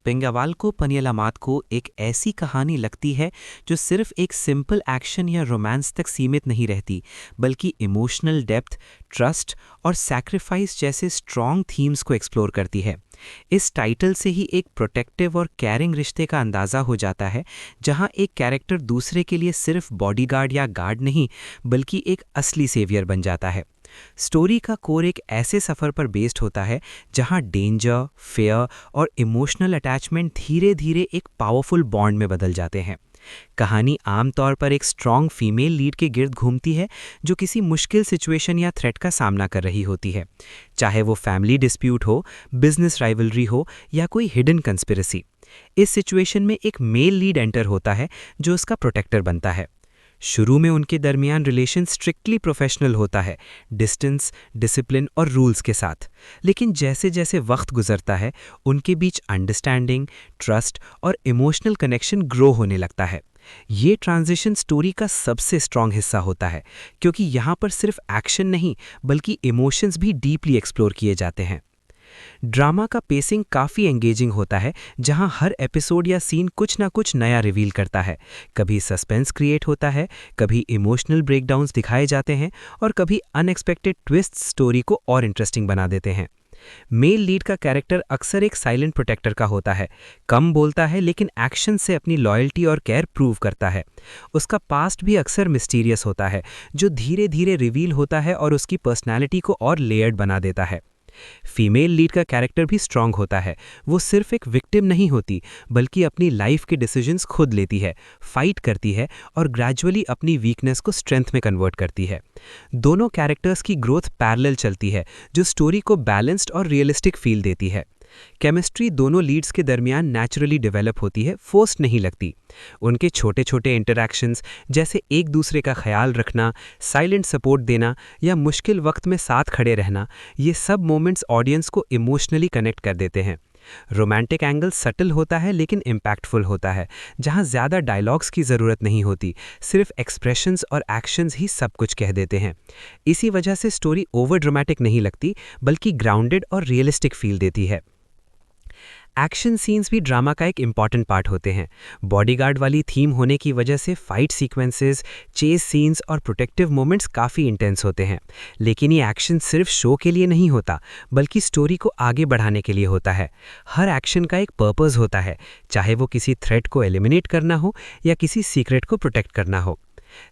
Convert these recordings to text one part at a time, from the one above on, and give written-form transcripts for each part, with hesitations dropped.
पिंगावाल को पनियलामात को एक ऐसी कहानी लगती है जो सिर्फ एक सिंपल एक्शन या रोमांस तक सीमित नहीं रहती, बल्कि इमोशनल डेप्थ, ट्रस्ट और सैक्रिफाइस जैसे स्ट्रॉन्ग थीम्स को एक्सप्लोर करती है। इस टाइटल से ही एक प्रोटेक्टिव और केयरिंग रिश्ते का अंदाज़ा हो जाता है, जहां एक कैरेक्टर दूसरे के लिए सिर्फ बॉडीगार्ड या गार्ड नहीं, बल्कि एक असली सेवियर बन जाता है। स्टोरी का कोर एक ऐसे सफ़र पर बेस्ड होता है जहां डेंजर, फेयर और इमोशनल अटैचमेंट धीरे धीरे एक पावरफुल बॉन्ड में बदल जाते हैं। कहानी आमतौर पर एक स्ट्रॉन्ग फीमेल लीड के गिर्द घूमती है जो किसी मुश्किल सिचुएशन या थ्रेट का सामना कर रही होती है, चाहे वो फैमिली डिस्प्यूट हो, बिजनेस राइवलरी हो या कोई हिडन कंस्पिरेसी। इस सिचुएशन में एक मेल लीड एंटर होता है जो उसका प्रोटेक्टर बनता है। शुरू में उनके दरमियान रिलेशन स्ट्रिक्टली प्रोफेशनल होता है, डिस्टेंस, डिसिप्लिन और रूल्स के साथ। लेकिन जैसे जैसे वक्त गुजरता है, उनके बीच अंडरस्टैंडिंग, ट्रस्ट और इमोशनल कनेक्शन ग्रो होने लगता है। ये ट्रांजिशन स्टोरी का सबसे स्ट्रॉन्ग हिस्सा होता है, क्योंकि यहाँ पर सिर्फ एक्शन नहीं बल्कि इमोशंस भी डीपली एक्सप्लोर किए जाते हैं। ड्रामा का पेसिंग काफ़ी एंगेजिंग होता है, जहां हर एपिसोड या सीन कुछ ना कुछ नया रिवील करता है। कभी सस्पेंस क्रिएट होता है, कभी इमोशनल ब्रेकडाउन्स दिखाए जाते हैं और कभी अनएक्सपेक्टेड ट्विस्ट स्टोरी को और इंटरेस्टिंग बना देते हैं। मेल लीड का कैरेक्टर अक्सर एक साइलेंट प्रोटेक्टर का होता है, कम बोलता है लेकिन एक्शन से अपनी लॉयल्टी और केयर प्रूव करता है। उसका पास्ट भी अक्सर मिस्टीरियस होता है, जो धीरे धीरे रिवील होता है और उसकी पर्सनैलिटी को और लेयर्ड बना देता है। फीमेल लीड का कैरेक्टर भी स्ट्रांग होता है। वो सिर्फ एक विक्टिम नहीं होती, बल्कि अपनी लाइफ के डिसीजंस खुद लेती है, फाइट करती है और ग्रेजुअली अपनी वीकनेस को स्ट्रेंथ में कन्वर्ट करती है। दोनों कैरेक्टर्स की ग्रोथ पैरेलल चलती है, जो स्टोरी को बैलेंस्ड और रियलिस्टिक फील देती है। केमिस्ट्री दोनों लीड्स के दरमियान नेचुरली डेवलप होती है, फोर्स्ड नहीं लगती। उनके छोटे छोटे इंटरैक्शंस, जैसे एक दूसरे का ख्याल रखना, साइलेंट सपोर्ट देना या मुश्किल वक्त में साथ खड़े रहना, ये सब मोमेंट्स ऑडियंस को इमोशनली कनेक्ट कर देते हैं। रोमांटिक एंगल सटल होता है लेकिन इम्पैक्टफुल होता है, जहां ज़्यादा डायलॉग्स की ज़रूरत नहीं होती, सिर्फ एक्सप्रेशंस और एक्शंस ही सब कुछ कह देते हैं। इसी वजह से स्टोरी ओवर ड्रामेटिक नहीं लगती, बल्कि ग्राउंडेड और रियलिस्टिक फील देती है। एक्शन सीन्स भी ड्रामा का एक इम्पॉर्टेंट पार्ट होते हैं। बॉडीगार्ड वाली थीम होने की वजह से फाइट सीक्वेंसेस, चेस सीन्स और प्रोटेक्टिव मोमेंट्स काफ़ी इंटेंस होते हैं। लेकिन ये एक्शन सिर्फ शो के लिए नहीं होता, बल्कि स्टोरी को आगे बढ़ाने के लिए होता है। हर एक्शन का एक पर्पस होता है, चाहे वो किसी थ्रेट को एलिमिनेट करना हो या किसी सीक्रेट को प्रोटेक्ट करना हो।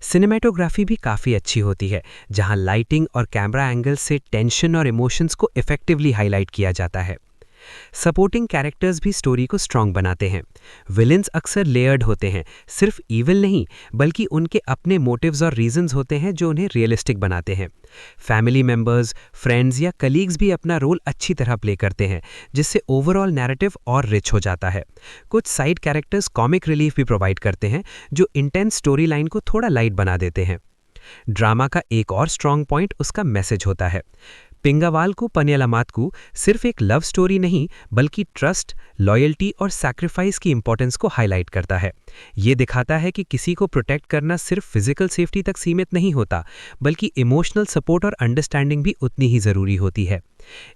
सिनेमेटोग्राफी भी काफ़ी अच्छी होती है, जहां लाइटिंग और कैमरा एंगल से टेंशन और इमोशंस को इफेक्टिवली हाईलाइट किया जाता है। सपोर्टिंग कैरेक्टर्स भी स्टोरी को स्ट्रॉन्ग बनाते हैं। विलेंस अक्सर लेयर्ड होते हैं, सिर्फ ईविल नहीं बल्कि उनके अपने मोटिव्स और रीजंस होते हैं जो उन्हें रियलिस्टिक बनाते हैं। फैमिली मेंबर्स, फ्रेंड्स या कलीग्स भी अपना रोल अच्छी तरह प्ले करते हैं, जिससे ओवरऑल नैरेटिव और रिच हो जाता है। कुछ साइड कैरेक्टर्स कॉमिक रिलीफ भी प्रोवाइड करते हैं, जो इंटेंस स्टोरी लाइन को थोड़ा लाइट बना देते हैं। ड्रामा का एक और स्ट्रॉन्ग पॉइंट उसका मैसेज होता है। पिंगावाल को पनियलामातकू सिर्फ एक लव स्टोरी नहीं, बल्कि ट्रस्ट, लॉयल्टी और सैक्रिफाइस की इंपॉर्टेंस को हाईलाइट करता है। ये दिखाता है कि किसी को प्रोटेक्ट करना सिर्फ फिजिकल सेफ्टी तक सीमित नहीं होता, बल्कि इमोशनल सपोर्ट और अंडरस्टैंडिंग भी उतनी ही ज़रूरी होती है।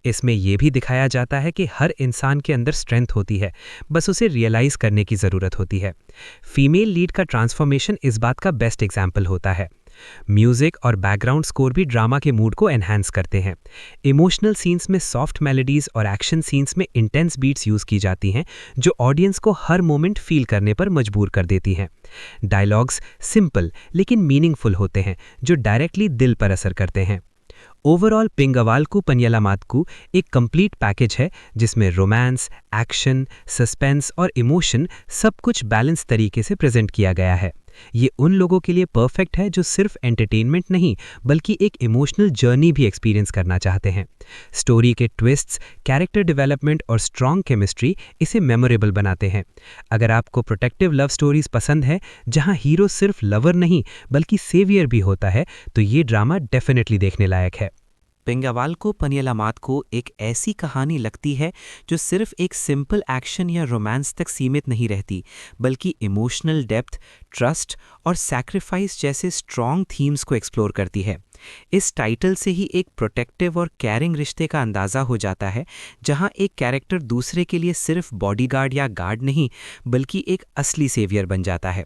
इसमें यह भी दिखाया जाता है कि हर इंसान के अंदर स्ट्रेंथ होती है, बस उसे रियलाइज़ करने की ज़रूरत होती है। फीमेल लीड का ट्रांसफॉर्मेशन इस बात का बेस्ट एग्जाम्पल होता है। म्यूजिक और बैकग्राउंड स्कोर भी ड्रामा के मूड को एनहांस करते हैं। इमोशनल सीन्स में सॉफ्ट मेलोडीज और एक्शन सीन्स में इंटेंस बीट्स यूज की जाती हैं, जो ऑडियंस को हर मोमेंट फील करने पर मजबूर कर देती हैं। डायलॉग्स सिंपल लेकिन मीनिंगफुल होते हैं, जो डायरेक्टली दिल पर असर करते हैं। ओवरऑल पिंगावाल को पनियलामातकू एक कंप्लीट पैकेज है, जिसमें रोमांस, एक्शन, सस्पेंस और इमोशन सब कुछ बैलेंस तरीके से प्रेजेंट किया गया है। ये उन लोगों के लिए परफेक्ट है जो सिर्फ एंटरटेनमेंट नहीं बल्कि एक इमोशनल जर्नी भी एक्सपीरियंस करना चाहते हैं। स्टोरी के ट्विस्ट्स, कैरेक्टर डेवलपमेंट और स्ट्रॉन्ग केमिस्ट्री इसे मेमोरेबल बनाते हैं। अगर आपको प्रोटेक्टिव लव स्टोरीज पसंद है, जहां हीरो सिर्फ लवर नहीं बल्कि सेवियर भी होता है, तो ये ड्रामा डेफिनेटली देखने लायक है। पिंगावाल को पनियलामात को एक ऐसी कहानी लगती है जो सिर्फ एक सिंपल एक्शन या रोमांस तक सीमित नहीं रहती, बल्कि इमोशनल डेप्थ, ट्रस्ट और सैक्रिफाइस जैसे स्ट्रॉन्ग थीम्स को एक्सप्लोर करती है। इस टाइटल से ही एक प्रोटेक्टिव और केयरिंग रिश्ते का अंदाज़ा हो जाता है, जहां एक कैरेक्टर दूसरे के लिए सिर्फ बॉडीगार्ड या गार्ड नहीं, बल्कि एक असली सेवियर बन जाता है।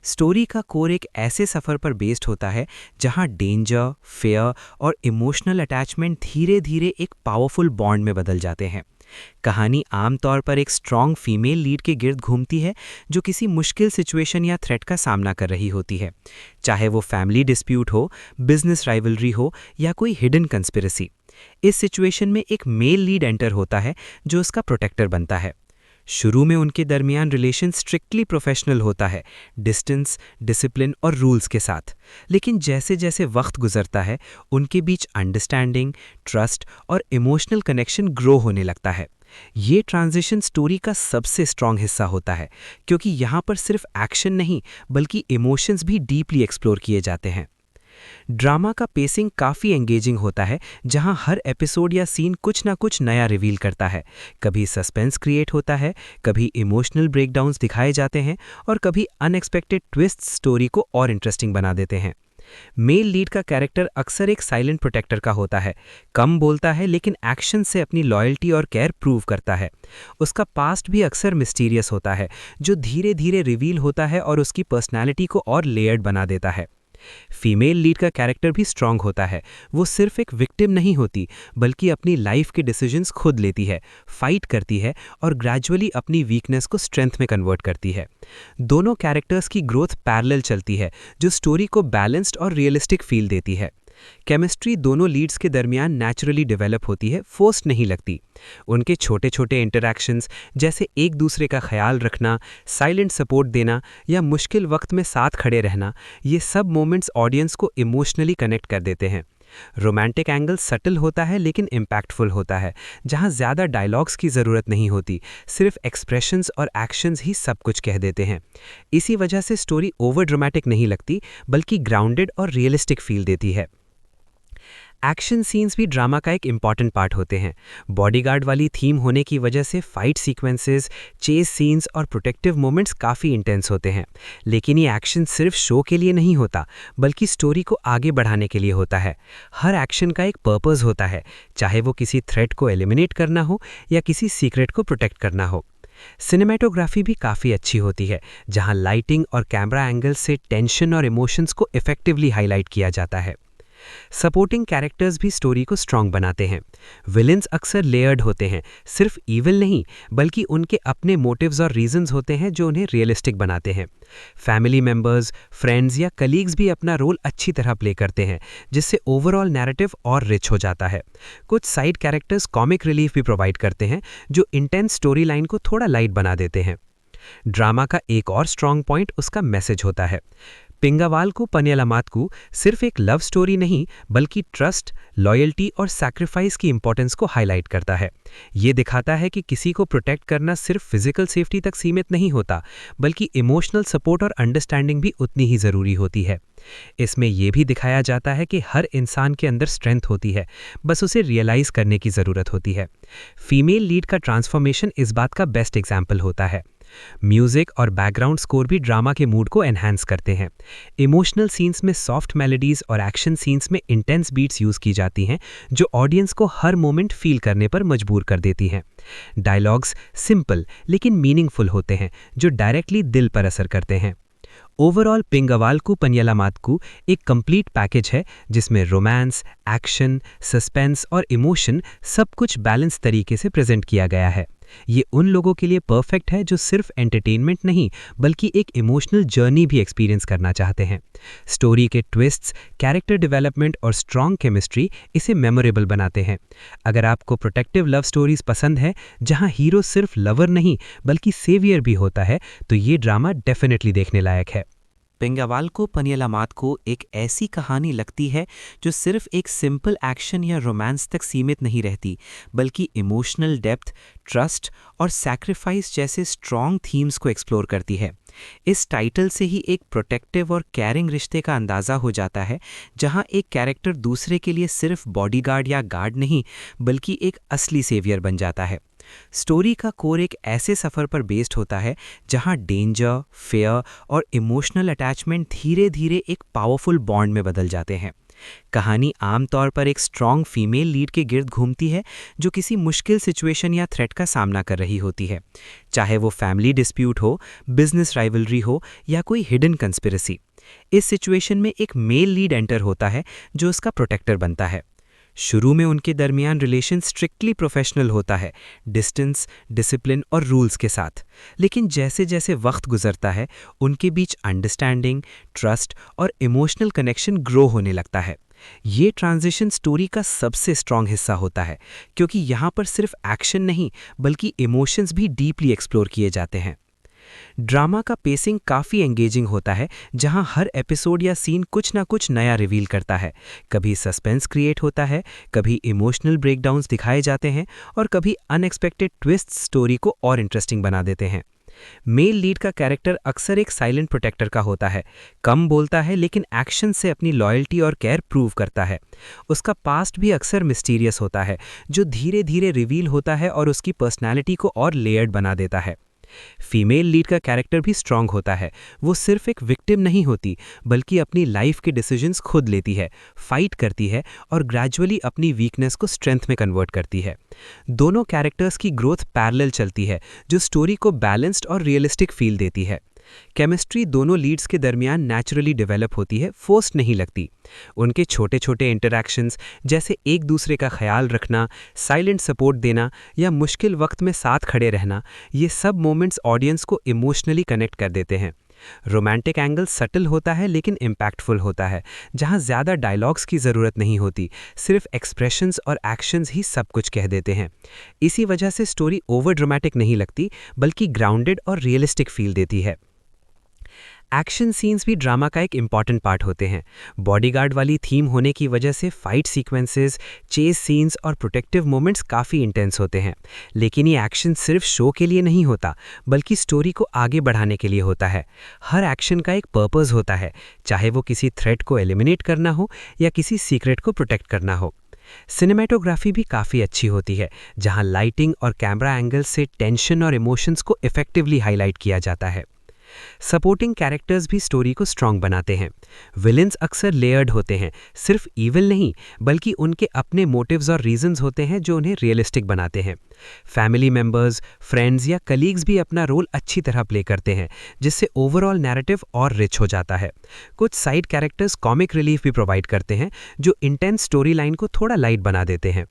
स्टोरी का कोर एक ऐसे सफ़र पर बेस्ड होता है जहां डेंजर, फेयर और इमोशनल अटैचमेंट धीरे धीरे एक पावरफुल बॉन्ड में बदल जाते हैं। कहानी आमतौर पर एक स्ट्रॉन्ग फीमेल लीड के गिर्द घूमती है जो किसी मुश्किल सिचुएशन या थ्रेट का सामना कर रही होती है, चाहे वो फैमिली डिस्प्यूट हो, बिजनेस राइवलरी हो या कोई हिडन कंस्पिरेसी। इस सिचुएशन में एक मेल लीड एंटर होता है जो उसका प्रोटेक्टर बनता है। शुरू में उनके दरमियान रिलेशन स्ट्रिक्टली प्रोफेशनल होता है, डिस्टेंस, डिसिप्लिन और रूल्स के साथ। लेकिन जैसे जैसे वक्त गुजरता है, उनके बीच अंडरस्टैंडिंग, ट्रस्ट और इमोशनल कनेक्शन ग्रो होने लगता है। ये ट्रांजिशन स्टोरी का सबसे स्ट्रॉन्ग हिस्सा होता है, क्योंकि यहाँ पर सिर्फ एक्शन नहीं बल्कि इमोशंस भी डीपली एक्सप्लोर किए जाते हैं। ड्रामा का पेसिंग काफ़ी एंगेजिंग होता है, जहां हर एपिसोड या सीन कुछ ना कुछ नया रिवील करता है। कभी सस्पेंस क्रिएट होता है, कभी इमोशनल ब्रेकडाउन्स दिखाए जाते हैं और कभी अनएक्सपेक्टेड ट्विस्ट स्टोरी को और इंटरेस्टिंग बना देते हैं। मेल लीड का कैरेक्टर अक्सर एक साइलेंट प्रोटेक्टर का होता है, कम बोलता है लेकिन एक्शन से अपनी लॉयल्टी और केयर प्रूव करता है। उसका पास्ट भी अक्सर मिस्टीरियस होता है, जो धीरे धीरे रिवील होता है और उसकी पर्सनैलिटी को और लेयर्ड बना देता है। फीमेल लीड का कैरेक्टर भी स्ट्रांग होता है। वो सिर्फ एक विक्टिम नहीं होती, बल्कि अपनी लाइफ के डिसीजंस खुद लेती है, फाइट करती है और ग्रेजुअली अपनी वीकनेस को स्ट्रेंथ में कन्वर्ट करती है। दोनों कैरेक्टर्स की ग्रोथ पैरेलल चलती है, जो स्टोरी को बैलेंस्ड और रियलिस्टिक फील देती है। केमिस्ट्री दोनों लीड्स के दरमियान नेचुरली डेवलप होती है, फोर्स्ड नहीं लगती। उनके छोटे छोटे इंटरैक्शंस, जैसे एक दूसरे का ख्याल रखना, साइलेंट सपोर्ट देना या मुश्किल वक्त में साथ खड़े रहना, ये सब मोमेंट्स ऑडियंस को इमोशनली कनेक्ट कर देते हैं। रोमांटिक एंगल सटल होता है लेकिन इम्पैक्टफुल होता है, जहां ज़्यादा डायलॉग्स की ज़रूरत नहीं होती, सिर्फ एक्सप्रेशंस और एक्शंस ही सब कुछ कह देते हैं। इसी वजह से स्टोरी ओवर ड्रामेटिक नहीं लगती, बल्कि ग्राउंडेड और रियलिस्टिक फील देती है। एक्शन सीन्स भी ड्रामा का एक इम्पॉर्टेंट पार्ट होते हैं। बॉडीगार्ड वाली थीम होने की वजह से फाइट सीक्वेंसेस, चेस सीन्स और प्रोटेक्टिव मोमेंट्स काफ़ी इंटेंस होते हैं। लेकिन ये एक्शन सिर्फ शो के लिए नहीं होता, बल्कि स्टोरी को आगे बढ़ाने के लिए होता है। हर एक्शन का एक पर्पस होता है, चाहे वो किसी थ्रेट को एलिमिनेट करना हो या किसी सीक्रेट को प्रोटेक्ट करना हो। सिनेमेटोग्राफी भी काफ़ी अच्छी होती है, जहां लाइटिंग और कैमरा एंगल से टेंशन और इमोशंस को इफेक्टिवली हाईलाइट किया जाता है। सपोर्टिंग कैरेक्टर्स भी स्टोरी को स्ट्रॉन्ग बनाते हैं। विलेंस अक्सर लेयर्ड होते हैं, सिर्फ ईविल नहीं बल्कि उनके अपने मोटिव्स और रीजंस होते हैं जो उन्हें रियलिस्टिक बनाते हैं। फैमिली मेंबर्स, फ्रेंड्स या कलीग्स भी अपना रोल अच्छी तरह प्ले करते हैं, जिससे ओवरऑल नैरेटिव और रिच हो जाता है। कुछ साइड कैरेक्टर्स कॉमिक रिलीफ भी प्रोवाइड करते हैं, जो इंटेंस स्टोरी लाइन को थोड़ा लाइट बना देते हैं। ड्रामा का एक और स्ट्रॉन्ग पॉइंट उसका मैसेज होता है। पिंगावाल को पनियलामातकू सिर्फ एक लव स्टोरी नहीं बल्कि ट्रस्ट, लॉयल्टी और सैक्रिफाइस की इंपॉर्टेंस को हाईलाइट करता है। ये दिखाता है कि किसी को प्रोटेक्ट करना सिर्फ फिजिकल सेफ्टी तक सीमित नहीं होता, बल्कि इमोशनल सपोर्ट और अंडरस्टैंडिंग भी उतनी ही ज़रूरी होती है। इसमें यह भी दिखाया जाता है कि हर इंसान के अंदर स्ट्रेंथ होती है, बस उसे रियलाइज़ करने की ज़रूरत होती है। फीमेल लीड का ट्रांसफॉर्मेशन इस बात का बेस्ट एग्जाम्पल होता है। म्यूजिक और बैकग्राउंड स्कोर भी ड्रामा के मूड को एनहांस करते हैं। इमोशनल सीन्स में सॉफ्ट मेलोडीज और एक्शन सीन्स में इंटेंस बीट्स यूज की जाती हैं, जो ऑडियंस को हर मोमेंट फील करने पर मजबूर कर देती हैं। डायलॉग्स सिंपल लेकिन मीनिंगफुल होते हैं, जो डायरेक्टली दिल पर असर करते हैं। ओवरऑल पिंगावालकू पनियलामातकू एक कंप्लीट पैकेज है, जिसमें रोमांस, एक्शन, सस्पेंस और इमोशन सब कुछ बैलेंस तरीके से प्रेजेंट किया गया है। ये उन लोगों के लिए परफेक्ट है जो सिर्फ एंटरटेनमेंट नहीं बल्कि एक इमोशनल जर्नी भी एक्सपीरियंस करना चाहते हैं। स्टोरी के ट्विस्ट्स, कैरेक्टर डेवलपमेंट और स्ट्रॉन्ग केमिस्ट्री इसे मेमोरेबल बनाते हैं। अगर आपको प्रोटेक्टिव लव स्टोरीज पसंद है जहां हीरो सिर्फ लवर नहीं बल्कि सेवियर भी होता है, तो ये ड्रामा डेफिनेटली देखने लायक है। पिंगावाल को पनियलामातकू एक ऐसी कहानी लगती है जो सिर्फ एक सिंपल एक्शन या रोमांस तक सीमित नहीं रहती, बल्कि इमोशनल डेप्थ, ट्रस्ट और सैक्रिफाइस जैसे स्ट्रॉन्ग थीम्स को एक्सप्लोर करती है। इस टाइटल से ही एक प्रोटेक्टिव और केयरिंग रिश्ते का अंदाज़ा हो जाता है, जहां एक कैरेक्टर दूसरे के लिए सिर्फ बॉडीगार्ड या गार्ड नहीं, बल्कि एक असली सेवियर बन जाता है। स्टोरी का कोर एक ऐसे सफ़र पर बेस्ड होता है जहां डेंजर, फेयर और इमोशनल अटैचमेंट धीरे धीरे एक पावरफुल बॉन्ड में बदल जाते हैं। कहानी आमतौर पर एक स्ट्रॉन्ग फीमेल लीड के गिर्द घूमती है, जो किसी मुश्किल सिचुएशन या थ्रेट का सामना कर रही होती है, चाहे वो फैमिली डिस्प्यूट हो, बिजनेस राइवलरी हो या कोई हिडन कंस्पिरेसी। इस सिचुएशन में एक मेल लीड एंटर होता है जो उसका प्रोटेक्टर बनता है। शुरू में उनके दरमियान रिलेशन स्ट्रिक्टली प्रोफेशनल होता है, डिस्टेंस, डिसिप्लिन और रूल्स के साथ। लेकिन जैसे जैसे वक्त गुजरता है, उनके बीच अंडरस्टैंडिंग, ट्रस्ट और इमोशनल कनेक्शन ग्रो होने लगता है। ये ट्रांजिशन स्टोरी का सबसे स्ट्रॉन्ग हिस्सा होता है, क्योंकि यहाँ पर सिर्फ एक्शन नहीं बल्कि इमोशंस भी डीपली एक्सप्लोर किए जाते हैं। ड्रामा का पेसिंग काफ़ी एंगेजिंग होता है, जहां हर एपिसोड या सीन कुछ ना कुछ नया रिवील करता है। कभी सस्पेंस क्रिएट होता है, कभी इमोशनल ब्रेकडाउन्स दिखाए जाते हैं और कभी अनएक्सपेक्टेड ट्विस्ट स्टोरी को और इंटरेस्टिंग बना देते हैं। मेल लीड का कैरेक्टर अक्सर एक साइलेंट प्रोटेक्टर का होता है, कम बोलता है लेकिन एक्शन से अपनी लॉयल्टी और केयर प्रूव करता है। उसका पास्ट भी अक्सर मिस्टीरियस होता है, जो धीरे धीरे रिवील होता है और उसकी पर्सनैलिटी को और लेयर्ड बना देता है। फीमेल लीड का कैरेक्टर भी स्ट्रांग होता है। वो सिर्फ एक विक्टिम नहीं होती, बल्कि अपनी लाइफ के डिसीजंस खुद लेती है, फाइट करती है और ग्रेजुअली अपनी वीकनेस को स्ट्रेंथ में कन्वर्ट करती है। दोनों कैरेक्टर्स की ग्रोथ पैरेलल चलती है, जो स्टोरी को बैलेंस्ड और रियलिस्टिक फील देती है। केमिस्ट्री दोनों लीड्स के दरमियान नेचुरली डेवलप होती है, फोर्स्ड नहीं लगती। उनके छोटे छोटे इंटरैक्शंस, जैसे एक दूसरे का ख्याल रखना, साइलेंट सपोर्ट देना या मुश्किल वक्त में साथ खड़े रहना, ये सब मोमेंट्स ऑडियंस को इमोशनली कनेक्ट कर देते हैं। रोमांटिक एंगल सटल होता है लेकिन इम्पैक्टफुल होता है, जहां ज़्यादा डायलॉग्स की ज़रूरत नहीं होती, सिर्फ एक्सप्रेशंस और एक्शंस ही सब कुछ कह देते हैं। इसी वजह से स्टोरी ओवर ड्रामेटिक नहीं लगती, बल्कि ग्राउंडेड और रियलिस्टिक फील देती है। एक्शन सीन्स भी ड्रामा का एक इम्पॉर्टेंट पार्ट होते हैं। बॉडीगार्ड वाली थीम होने की वजह से फाइट सीक्वेंसेस, चेस सीन्स और प्रोटेक्टिव मोमेंट्स काफ़ी इंटेंस होते हैं। लेकिन ये एक्शन सिर्फ शो के लिए नहीं होता, बल्कि स्टोरी को आगे बढ़ाने के लिए होता है। हर एक्शन का एक पर्पस होता है, चाहे वो किसी थ्रेट को एलिमिनेट करना हो या किसी सीक्रेट को प्रोटेक्ट करना हो। सिनेमेटोग्राफी भी काफ़ी अच्छी होती है, जहां लाइटिंग और कैमरा एंगल से टेंशन और इमोशंस को इफेक्टिवली हाईलाइट किया जाता है। सपोर्टिंग कैरेक्टर्स भी स्टोरी को स्ट्रॉन्ग बनाते हैं। विलेंस अक्सर लेयर्ड होते हैं, सिर्फ ईविल नहीं, बल्कि उनके अपने मोटिव्स और रीजंस होते हैं जो उन्हें रियलिस्टिक बनाते हैं। फैमिली मेंबर्स, फ्रेंड्स या कलीग्स भी अपना रोल अच्छी तरह प्ले करते हैं, जिससे ओवरऑल नैरेटिव और रिच हो जाता है। कुछ साइड कैरेक्टर्स कॉमिक रिलीफ भी प्रोवाइड करते हैं, जो इंटेंस स्टोरी लाइन को थोड़ा लाइट बना देते हैं।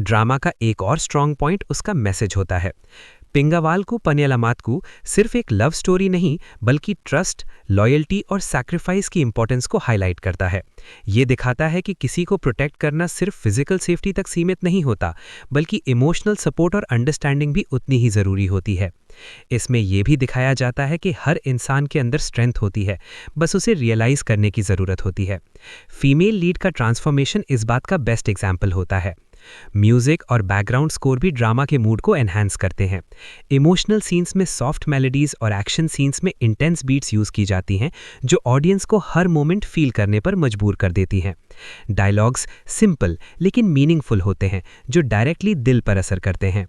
ड्रामा का एक और स्ट्रॉन्ग पॉइंट उसका मैसेज होता है। पिंगावाल्कू पनियलामात्कू सिर्फ एक लव स्टोरी नहीं, बल्कि ट्रस्ट, लॉयल्टी और सैक्रिफाइस की इंपॉर्टेंस को हाईलाइट करता है। ये दिखाता है कि किसी को प्रोटेक्ट करना सिर्फ फिजिकल सेफ्टी तक सीमित नहीं होता, बल्कि इमोशनल सपोर्ट और अंडरस्टैंडिंग भी उतनी ही ज़रूरी होती है। इसमें यह भी दिखाया जाता है कि हर इंसान के अंदर स्ट्रेंथ होती है, बस उसे रियलाइज़ करने की ज़रूरत होती है। फीमेल लीड का ट्रांसफॉर्मेशन इस बात का बेस्ट एग्जाम्पल होता है। म्यूजिक और बैकग्राउंड स्कोर भी ड्रामा के मूड को एनहांस करते हैं। इमोशनल सीन्स में सॉफ्ट मेलोडीज और एक्शन सीन्स में इंटेंस बीट्स यूज की जाती हैं, जो ऑडियंस को हर मोमेंट फील करने पर मजबूर कर देती हैं। डायलॉग्स सिंपल लेकिन मीनिंगफुल होते हैं, जो डायरेक्टली दिल पर असर करते हैं।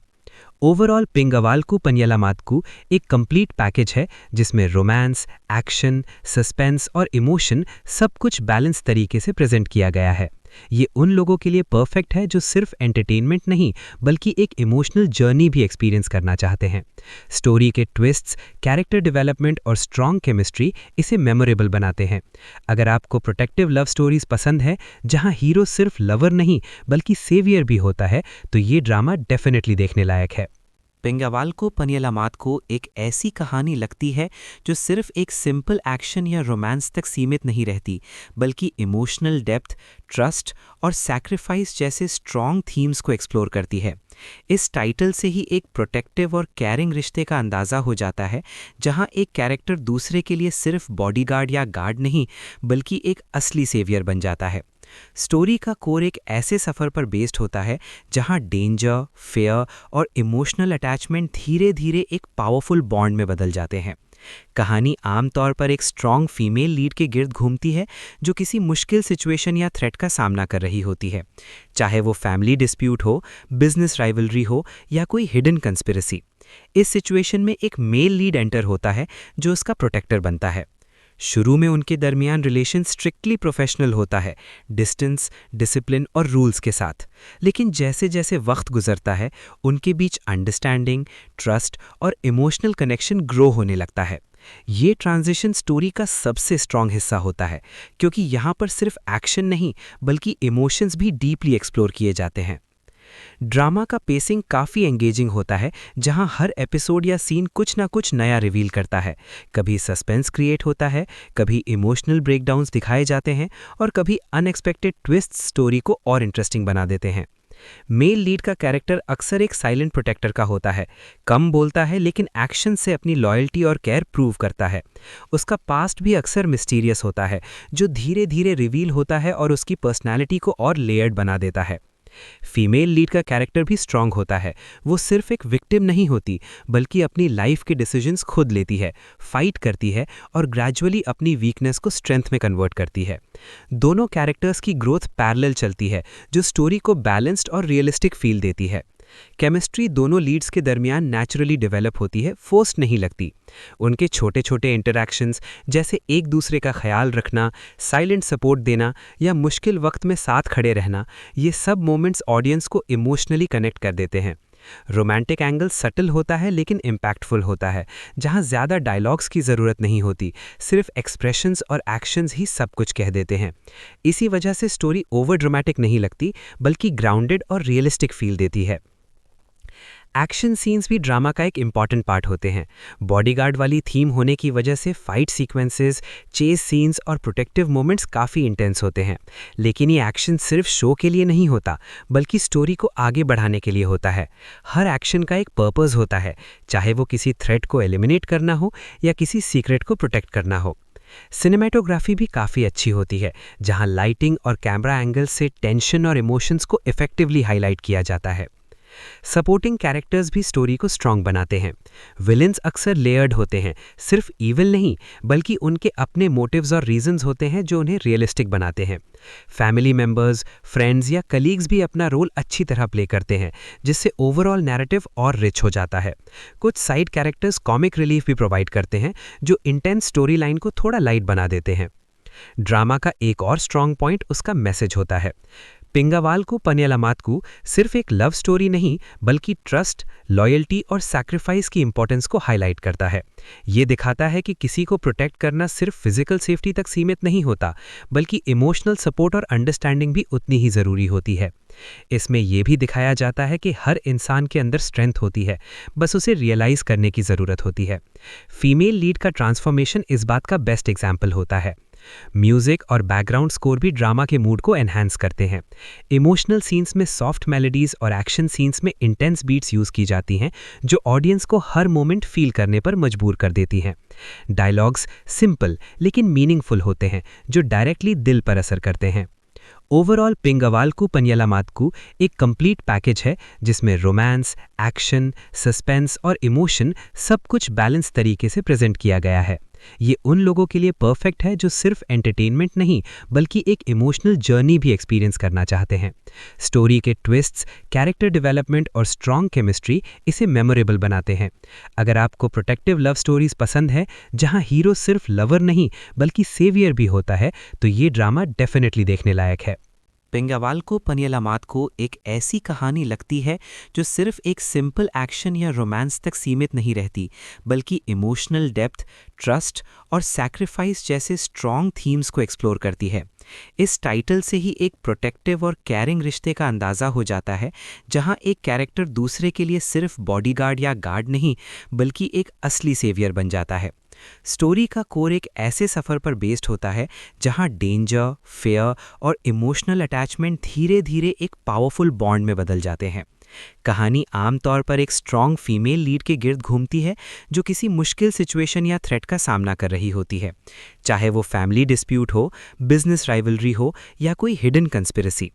ओवरऑल पिंगावाल्कू पनियलामात्कू एक कंप्लीट पैकेज है, जिसमें रोमांस, एक्शन, सस्पेंस और इमोशन सब कुछ बैलेंस तरीके से प्रेजेंट किया गया है। ये उन लोगों के लिए परफेक्ट है जो सिर्फ एंटरटेनमेंट नहीं, बल्कि एक इमोशनल जर्नी भी एक्सपीरियंस करना चाहते हैं। स्टोरी के ट्विस्ट्स, कैरेक्टर डेवलपमेंट और स्ट्रॉन्ग केमिस्ट्री इसे मेमोरेबल बनाते हैं। अगर आपको प्रोटेक्टिव लव स्टोरीज पसंद है, जहां हीरो सिर्फ लवर नहीं बल्कि सेवियर भी होता है, तो ये ड्रामा डेफिनेटली देखने लायक है। पिंगावाल्कू पनियलामात्कू एक ऐसी कहानी लगती है जो सिर्फ एक सिंपल एक्शन या रोमांस तक सीमित नहीं रहती, बल्कि इमोशनल डेप्थ, ट्रस्ट और सैक्रिफाइस जैसे स्ट्रॉन्ग थीम्स को एक्सप्लोर करती है। इस टाइटल से ही एक प्रोटेक्टिव और केयरिंग रिश्ते का अंदाज़ा हो जाता है, जहां एक कैरेक्टर दूसरे के लिए सिर्फ बॉडीगार्ड या गार्ड नहीं, बल्कि एक असली सेवियर बन जाता है। स्टोरी का कोर एक ऐसे सफ़र पर बेस्ड होता है जहां डेंजर, फेयर और इमोशनल अटैचमेंट धीरे धीरे एक पावरफुल बॉन्ड में बदल जाते हैं। कहानी आमतौर पर एक स्ट्रॉन्ग फीमेल लीड के गिर्द घूमती है जो किसी मुश्किल सिचुएशन या थ्रेट का सामना कर रही होती है, चाहे वो फैमिली डिस्प्यूट हो, बिजनेस राइवलरी हो या कोई हिडन कंस्पिरेसी। इस सिचुएशन में एक मेल लीड एंटर होता है जो उसका प्रोटेक्टर बनता है। शुरू में उनके दरमियान रिलेशन स्ट्रिक्टली प्रोफेशनल होता है, डिस्टेंस, डिसिप्लिन और रूल्स के साथ। लेकिन जैसे जैसे वक्त गुजरता है, उनके बीच अंडरस्टैंडिंग, ट्रस्ट और इमोशनल कनेक्शन ग्रो होने लगता है। ये ट्रांजिशन स्टोरी का सबसे स्ट्रॉन्ग हिस्सा होता है, क्योंकि यहाँ पर सिर्फ एक्शन नहीं बल्कि इमोशंस भी डीपली एक्सप्लोर किए जाते हैं। ड्रामा का पेसिंग काफ़ी एंगेजिंग होता है, जहां हर एपिसोड या सीन कुछ ना कुछ नया रिवील करता है। कभी सस्पेंस क्रिएट होता है, कभी इमोशनल ब्रेकडाउन्स दिखाए जाते हैं और कभी अनएक्सपेक्टेड ट्विस्ट स्टोरी को और इंटरेस्टिंग बना देते हैं। मेल लीड का कैरेक्टर अक्सर एक साइलेंट प्रोटेक्टर का होता है, कम बोलता है लेकिन एक्शन से अपनी लॉयल्टी और केयर प्रूव करता है। उसका पास्ट भी अक्सर मिस्टीरियस होता है, जो धीरे धीरे रिवील होता है और उसकी पर्सनैलिटी को और लेयर्ड बना देता है। फीमेल लीड का कैरेक्टर भी स्ट्रांग होता है। वो सिर्फ एक विक्टिम नहीं होती, बल्कि अपनी लाइफ के डिसीजंस खुद लेती है, फाइट करती है और ग्रेजुअली अपनी वीकनेस को स्ट्रेंथ में कन्वर्ट करती है। दोनों कैरेक्टर्स की ग्रोथ पैरेलल चलती है, जो स्टोरी को बैलेंस्ड और रियलिस्टिक फील देती है। केमिस्ट्री दोनों लीड्स के दरमियान नेचुरली डेवलप होती है, फोर्स्ड नहीं लगती। उनके छोटे छोटे इंटरैक्शंस, जैसे एक दूसरे का ख्याल रखना, साइलेंट सपोर्ट देना या मुश्किल वक्त में साथ खड़े रहना, ये सब मोमेंट्स ऑडियंस को इमोशनली कनेक्ट कर देते हैं। रोमांटिक एंगल सटल होता है लेकिन इम्पैक्टफुल होता है, जहां ज़्यादा डायलॉग्स की ज़रूरत नहीं होती, सिर्फ एक्सप्रेशंस और एक्शंस ही सब कुछ कह देते हैं। इसी वजह से स्टोरी ओवर ड्रामेटिक नहीं लगती, बल्कि ग्राउंडेड और रियलिस्टिक फील देती है। एक्शन सीन्स भी ड्रामा का एक इम्पॉर्टेंट पार्ट होते हैं। बॉडीगार्ड वाली थीम होने की वजह से फाइट सीक्वेंसेस, चेस सीन्स और प्रोटेक्टिव मोमेंट्स काफ़ी इंटेंस होते हैं। लेकिन ये एक्शन सिर्फ शो के लिए नहीं होता, बल्कि स्टोरी को आगे बढ़ाने के लिए होता है। हर एक्शन का एक पर्पस होता है, चाहे वो किसी थ्रेट को एलिमिनेट करना हो या किसी सीक्रेट को प्रोटेक्ट करना हो। सिनेमेटोग्राफी भी काफ़ी अच्छी होती है, जहां लाइटिंग और कैमरा एंगल से टेंशन और इमोशंस को इफेक्टिवली हाईलाइट किया जाता है। सपोर्टिंग कैरेक्टर्स भी स्टोरी को स्ट्रॉन्ग बनाते हैं। विलेंस अक्सर लेयर्ड होते हैं, सिर्फ ईविल नहीं बल्कि उनके अपने मोटिव्स और रीजंस होते हैं जो उन्हें रियलिस्टिक बनाते हैं। फैमिली मेंबर्स, फ्रेंड्स या कलीग्स भी अपना रोल अच्छी तरह प्ले करते हैं, जिससे ओवरऑल नैरेटिव और रिच हो जाता है। कुछ साइड कैरेक्टर्स कॉमिक रिलीफ भी प्रोवाइड करते हैं, जो इंटेंस स्टोरी लाइन को थोड़ा लाइट बना देते हैं। ड्रामा का एक और स्ट्रॉन्ग पॉइंट उसका मैसेज होता है। पिंगावाल्कू पनियलामात्कू सिर्फ एक लव स्टोरी नहीं बल्कि ट्रस्ट, लॉयल्टी और सैक्रिफाइस की इंपॉर्टेंस को हाईलाइट करता है। ये दिखाता है कि किसी को प्रोटेक्ट करना सिर्फ फिजिकल सेफ्टी तक सीमित नहीं होता, बल्कि इमोशनल सपोर्ट और अंडरस्टैंडिंग भी उतनी ही ज़रूरी होती है। इसमें यह भी दिखाया जाता है कि हर इंसान के अंदर स्ट्रेंथ होती है, बस उसे रियलाइज करने की ज़रूरत होती है। फीमेल लीड का ट्रांसफॉर्मेशन इस बात का बेस्ट एग्जाम्पल होता है। म्यूजिक और बैकग्राउंड स्कोर भी ड्रामा के मूड को एनहांस करते हैं। इमोशनल सीन्स में सॉफ्ट मेलोडीज और एक्शन सीन्स में इंटेंस बीट्स यूज की जाती हैं, जो ऑडियंस को हर मोमेंट फील करने पर मजबूर कर देती हैं। डायलॉग्स सिंपल लेकिन मीनिंगफुल होते हैं, जो डायरेक्टली दिल पर असर करते हैं। ओवरऑल पिंगावाल्कू पनियलामात्कू एक कंप्लीट पैकेज है, जिसमें रोमांस, एक्शन, सस्पेंस और इमोशन सब कुछ बैलेंस तरीके से प्रेजेंट किया गया है। ये उन लोगों के लिए परफेक्ट है जो सिर्फ एंटरटेनमेंट नहीं बल्कि एक इमोशनल जर्नी भी एक्सपीरियंस करना चाहते हैं। स्टोरी के ट्विस्ट्स, कैरेक्टर डेवलपमेंट और स्ट्रॉन्ग केमिस्ट्री इसे मेमोरेबल बनाते हैं। अगर आपको प्रोटेक्टिव लव स्टोरीज पसंद है जहां हीरो सिर्फ लवर नहीं बल्कि सेवियर भी होता है, तो ये ड्रामा डेफिनेटली देखने लायक है। पिंगावाल्कू पनियलामात्कू एक ऐसी कहानी लगती है जो सिर्फ एक सिंपल एक्शन या रोमांस तक सीमित नहीं रहती, बल्कि इमोशनल डेप्थ, ट्रस्ट और सैक्रिफाइस जैसे स्ट्रॉन्ग थीम्स को एक्सप्लोर करती है। इस टाइटल से ही एक प्रोटेक्टिव और केयरिंग रिश्ते का अंदाज़ा हो जाता है, जहां एक कैरेक्टर दूसरे के लिए सिर्फ बॉडीगार्ड या गार्ड नहीं बल्कि एक असली सेवियर बन जाता है। स्टोरी का कोर एक ऐसे सफ़र पर बेस्ड होता है जहां डेंजर, फेयर और इमोशनल अटैचमेंट धीरे धीरे एक पावरफुल बॉन्ड में बदल जाते हैं। कहानी आमतौर पर एक स्ट्रॉन्ग फीमेल लीड के गिर्द घूमती है जो किसी मुश्किल सिचुएशन या थ्रेट का सामना कर रही होती है, चाहे वो फैमिली डिस्प्यूट हो, बिजनेस राइवलरी हो या कोई हिडन कंस्पिरेसी।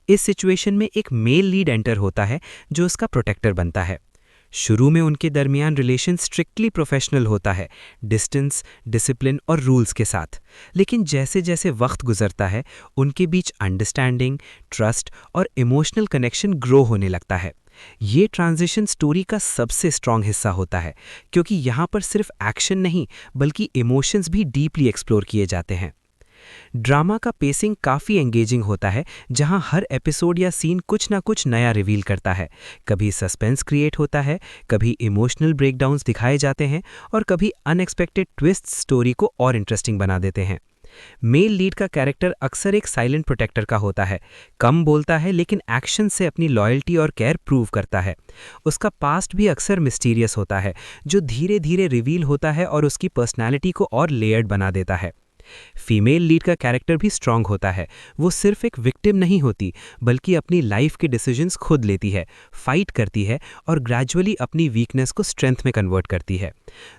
इस सिचुएशन में एक मेल लीड एंटर होता है जो उसका प्रोटेक्टर बनता है। शुरू में उनके दरमियान रिलेशन स्ट्रिक्टली प्रोफेशनल होता है, डिस्टेंस, डिसिप्लिन और रूल्स के साथ। लेकिन जैसे जैसे वक्त गुजरता है, उनके बीच अंडरस्टैंडिंग, ट्रस्ट और इमोशनल कनेक्शन ग्रो होने लगता है। ये ट्रांजिशन स्टोरी का सबसे स्ट्रॉन्ग हिस्सा होता है, क्योंकि यहाँ पर सिर्फ एक्शन नहीं बल्कि इमोशंस भी डीपली एक्सप्लोर किए जाते हैं। ड्रामा का पेसिंग काफ़ी एंगेजिंग होता है, जहां हर एपिसोड या सीन कुछ ना कुछ नया रिवील करता है। कभी सस्पेंस क्रिएट होता है, कभी इमोशनल ब्रेकडाउन्स दिखाए जाते हैं और कभी अनएक्सपेक्टेड ट्विस्ट स्टोरी को और इंटरेस्टिंग बना देते हैं। मेल लीड का कैरेक्टर अक्सर एक साइलेंट प्रोटेक्टर का होता है, कम बोलता है लेकिन एक्शन से अपनी लॉयल्टी और केयर प्रूव करता है। उसका पास्ट भी अक्सर मिस्टीरियस होता है, जो धीरे धीरे रिवील होता है और उसकी पर्सनैलिटी को और लेयर्ड बना देता है। फीमेल लीड का कैरेक्टर भी स्ट्रांग होता है। वो सिर्फ एक विक्टिम नहीं होती, बल्कि अपनी लाइफ के डिसीजंस खुद लेती है, फाइट करती है और ग्रेजुअली अपनी वीकनेस को स्ट्रेंथ में कन्वर्ट करती है।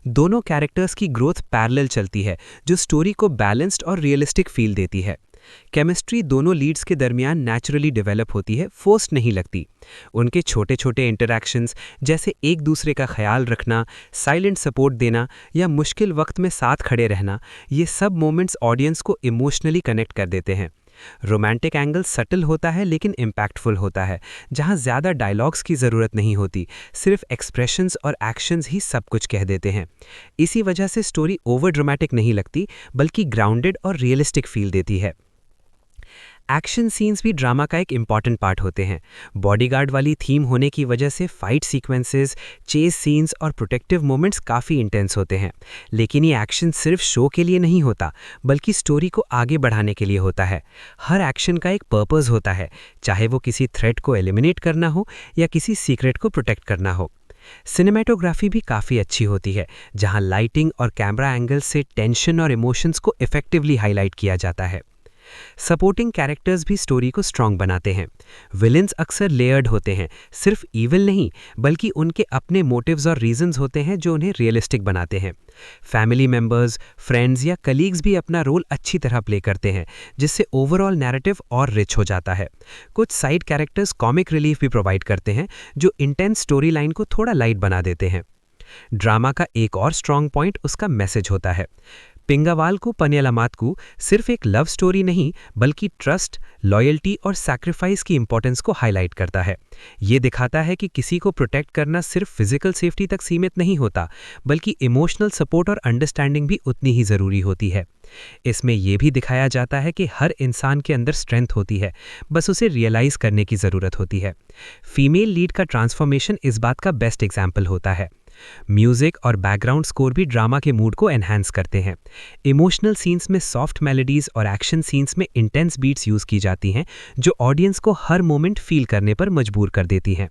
दोनों कैरेक्टर्स की ग्रोथ पैरेलल चलती है, जो स्टोरी को बैलेंस्ड और रियलिस्टिक फील देती है। केमिस्ट्री दोनों लीड्स के दरमियान नेचुरली डेवलप होती है, फोर्स्ड नहीं लगती। उनके छोटे छोटे इंटरैक्शंस, जैसे एक दूसरे का ख्याल रखना, साइलेंट सपोर्ट देना या मुश्किल वक्त में साथ खड़े रहना, ये सब मोमेंट्स ऑडियंस को इमोशनली कनेक्ट कर देते हैं। रोमांटिक एंगल सटल होता है लेकिन इम्पैक्टफुल होता है, जहां ज़्यादा डायलॉग्स की ज़रूरत नहीं होती, सिर्फ एक्सप्रेशंस और एक्शंस ही सब कुछ कह देते हैं। इसी वजह से स्टोरी ओवर ड्रामेटिक नहीं लगती, बल्कि ग्राउंडेड और रियलिस्टिक फील देती है। एक्शन सीन्स भी ड्रामा का एक इम्पॉर्टेंट पार्ट होते हैं। बॉडीगार्ड वाली थीम होने की वजह से फाइट सीक्वेंसेस, चेस सीन्स और प्रोटेक्टिव मोमेंट्स काफ़ी इंटेंस होते हैं। लेकिन ये एक्शन सिर्फ शो के लिए नहीं होता, बल्कि स्टोरी को आगे बढ़ाने के लिए होता है। हर एक्शन का एक पर्पस होता है, चाहे वो किसी थ्रेट को एलिमिनेट करना हो या किसी सीक्रेट को प्रोटेक्ट करना हो। सिनेमेटोग्राफी भी काफ़ी अच्छी होती है, जहां लाइटिंग और कैमरा एंगल से टेंशन और इमोशंस को इफेक्टिवली हाईलाइट किया जाता है। सपोर्टिंग कैरेक्टर्स भी स्टोरी को स्ट्रॉन्ग बनाते हैं। विलेंस अक्सर लेयर्ड होते हैं, सिर्फ ईविल नहीं बल्कि उनके अपने मोटिव्स और रीजंस होते हैं जो उन्हें रियलिस्टिक बनाते हैं। फैमिली मेंबर्स, फ्रेंड्स या कलीग्स भी अपना रोल अच्छी तरह प्ले करते हैं, जिससे ओवरऑल नैरेटिव और रिच हो जाता है। कुछ साइड कैरेक्टर्स कॉमिक रिलीफ भी प्रोवाइड करते हैं, जो इंटेंस स्टोरी लाइन को थोड़ा लाइट बना देते हैं। ड्रामा का एक और स्ट्रॉन्ग पॉइंट उसका मैसेज होता है। पिंगावाल्कू पनियलामात्कू सिर्फ एक लव स्टोरी नहीं बल्कि ट्रस्ट, लॉयल्टी और सैक्रिफाइस की इंपॉर्टेंस को हाईलाइट करता है। ये दिखाता है कि किसी को प्रोटेक्ट करना सिर्फ फिजिकल सेफ्टी तक सीमित नहीं होता, बल्कि इमोशनल सपोर्ट और अंडरस्टैंडिंग भी उतनी ही ज़रूरी होती है। इसमें यह भी दिखाया जाता है कि हर इंसान के अंदर स्ट्रेंथ होती है, बस उसे रियलाइज करने की ज़रूरत होती है। फीमेल लीड का ट्रांसफॉर्मेशन इस बात का बेस्ट एग्जाम्पल होता है। म्यूजिक और बैकग्राउंड स्कोर भी ड्रामा के मूड को एनहांस करते हैं। इमोशनल सीन्स में सॉफ्ट मेलोडीज और एक्शन सीन्स में इंटेंस बीट्स यूज की जाती हैं, जो ऑडियंस को हर मोमेंट फील करने पर मजबूर कर देती हैं।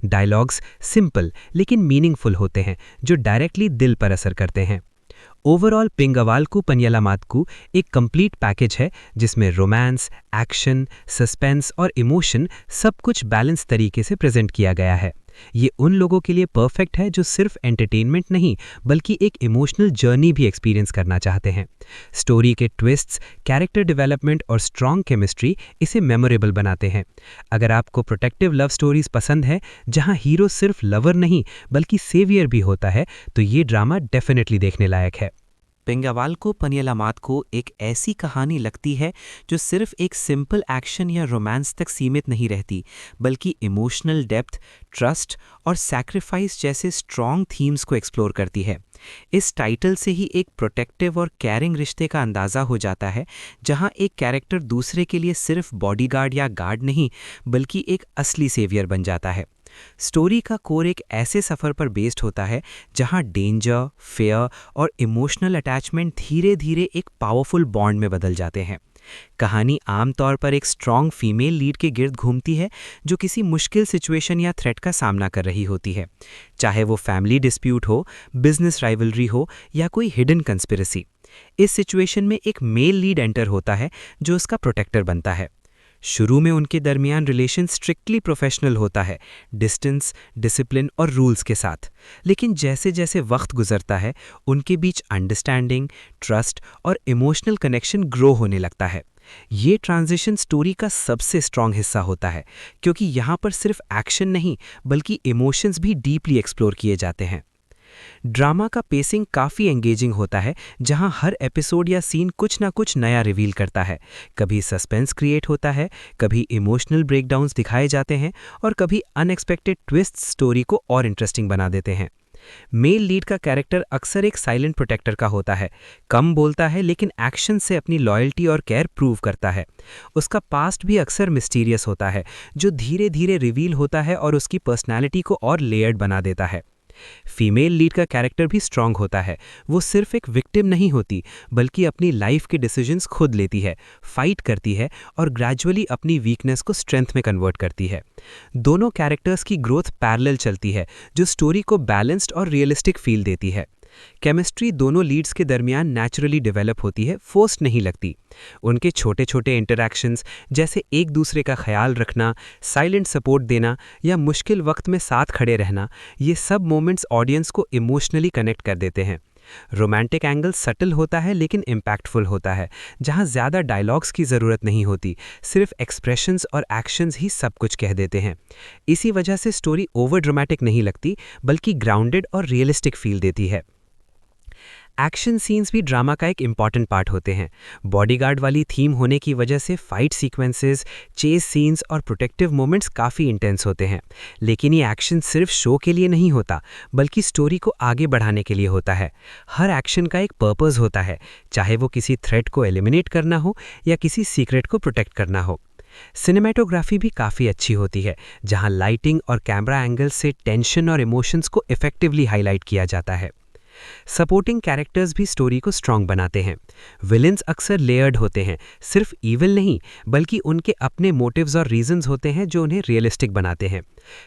डायलॉग्स सिंपल लेकिन मीनिंगफुल होते हैं, जो डायरेक्टली दिल पर असर करते हैं। ओवरऑल पिंगावाल्कू पनियलामात्कू एक कंप्लीट पैकेज है, जिसमें रोमांस, एक्शन, सस्पेंस और इमोशन सब कुछ बैलेंस तरीके से प्रेजेंट किया गया है। ये उन लोगों के लिए परफेक्ट है जो सिर्फ एंटरटेनमेंट नहीं बल्कि एक इमोशनल जर्नी भी एक्सपीरियंस करना चाहते हैं। स्टोरी के ट्विस्ट्स, कैरेक्टर डेवलपमेंट और स्ट्रॉन्ग केमिस्ट्री इसे मेमोरेबल बनाते हैं। अगर आपको प्रोटेक्टिव लव स्टोरीज पसंद है, जहां हीरो सिर्फ लवर नहीं बल्कि सेवियर भी होता है, तो ये ड्रामा डेफिनेटली देखने लायक है। पिंगावाल्कू पनियलामात्कू एक ऐसी कहानी लगती है जो सिर्फ एक सिंपल एक्शन या रोमांस तक सीमित नहीं रहती, बल्कि इमोशनल डेप्थ, ट्रस्ट और सैक्रिफाइस जैसे स्ट्रॉन्ग थीम्स को एक्सप्लोर करती है। इस टाइटल से ही एक प्रोटेक्टिव और केयरिंग रिश्ते का अंदाज़ा हो जाता है, जहां एक कैरेक्टर दूसरे के लिए सिर्फ बॉडीगार्ड या गार्ड नहीं बल्कि एक असली सेवियर बन जाता है। स्टोरी का कोर एक ऐसे सफ़र पर बेस्ड होता है जहां डेंजर, फेयर और इमोशनल अटैचमेंट धीरे धीरे एक पावरफुल बॉन्ड में बदल जाते हैं। कहानी आमतौर पर एक स्ट्रॉन्ग फीमेल लीड के गिर्द घूमती है, जो किसी मुश्किल सिचुएशन या थ्रेट का सामना कर रही होती है, चाहे वो फैमिली डिस्प्यूट हो, बिजनेस राइवलरी हो या कोई हिडन कंस्पिरेसी। इस सिचुएशन में एक मेल लीड एंटर होता है जो उसका प्रोटेक्टर बनता है। शुरू में उनके दरमियान रिलेशन स्ट्रिक्टली प्रोफेशनल होता है, डिस्टेंस, डिसिप्लिन और रूल्स के साथ। लेकिन जैसे जैसे वक्त गुजरता है, उनके बीच अंडरस्टैंडिंग, ट्रस्ट और इमोशनल कनेक्शन ग्रो होने लगता है। ये ट्रांजिशन स्टोरी का सबसे स्ट्रॉन्ग हिस्सा होता है, क्योंकि यहाँ पर सिर्फ एक्शन नहीं बल्कि इमोशंस भी डीपली एक्सप्लोर किए जाते हैं। ड्रामा का पेसिंग काफ़ी एंगेजिंग होता है, जहां हर एपिसोड या सीन कुछ ना कुछ नया रिवील करता है। कभी सस्पेंस क्रिएट होता है, कभी इमोशनल ब्रेकडाउन्स दिखाए जाते हैं और कभी अनएक्सपेक्टेड ट्विस्ट स्टोरी को और इंटरेस्टिंग बना देते हैं। मेल लीड का कैरेक्टर अक्सर एक साइलेंट प्रोटेक्टर का होता है, कम बोलता है लेकिन एक्शन से अपनी लॉयल्टी और केयर प्रूव करता है। उसका पास्ट भी अक्सर मिस्टीरियस होता है, जो धीरे धीरे रिवील होता है और उसकी पर्सनैलिटी को और लेयर्ड बना देता है। फीमेल लीड का कैरेक्टर भी स्ट्रांग होता है। वो सिर्फ एक विक्टिम नहीं होती, बल्कि अपनी लाइफ के डिसीजंस खुद लेती है, फाइट करती है और ग्रेजुअली अपनी वीकनेस को स्ट्रेंथ में कन्वर्ट करती है। दोनों कैरेक्टर्स की ग्रोथ पैरेलल चलती है, जो स्टोरी को बैलेंस्ड और रियलिस्टिक फील देती है। केमिस्ट्री दोनों लीड्स के दरमियान नेचुरली डेवलप होती है, फोर्स्ड नहीं लगती। उनके छोटे छोटे इंटरैक्शंस, जैसे एक दूसरे का ख्याल रखना, साइलेंट सपोर्ट देना या मुश्किल वक्त में साथ खड़े रहना, ये सब मोमेंट्स ऑडियंस को इमोशनली कनेक्ट कर देते हैं। रोमांटिक एंगल सटल होता है लेकिन इम्पैक्टफुल होता है, जहां ज़्यादा डायलॉग्स की ज़रूरत नहीं होती, सिर्फ एक्सप्रेशंस और एक्शंस ही सब कुछ कह देते हैं। इसी वजह से स्टोरी ओवर ड्रामेटिक नहीं लगती, बल्कि ग्राउंडेड और रियलिस्टिक फील देती है। एक्शन सीन्स भी ड्रामा का एक इम्पॉर्टेंट पार्ट होते हैं। बॉडीगार्ड वाली थीम होने की वजह से फाइट सीक्वेंसेस, चेस सीन्स और प्रोटेक्टिव मोमेंट्स काफ़ी इंटेंस होते हैं। लेकिन ये एक्शन सिर्फ शो के लिए नहीं होता, बल्कि स्टोरी को आगे बढ़ाने के लिए होता है। हर एक्शन का एक पर्पस होता है, चाहे वो किसी थ्रेट को एलिमिनेट करना हो या किसी सीक्रेट को प्रोटेक्ट करना हो। सिनेमेटोग्राफी भी काफ़ी अच्छी होती है, जहां लाइटिंग और कैमरा एंगल से टेंशन और इमोशंस को इफेक्टिवली हाईलाइट किया जाता है। सपोर्टिंग कैरेक्टर्स भी स्टोरी को स्ट्रॉन्ग बनाते हैं। विलेंस अक्सर लेयर्ड होते हैं, सिर्फ ईविल नहीं बल्कि उनके अपने मोटिव्स और रीजंस होते हैं जो उन्हें रियलिस्टिक बनाते हैं।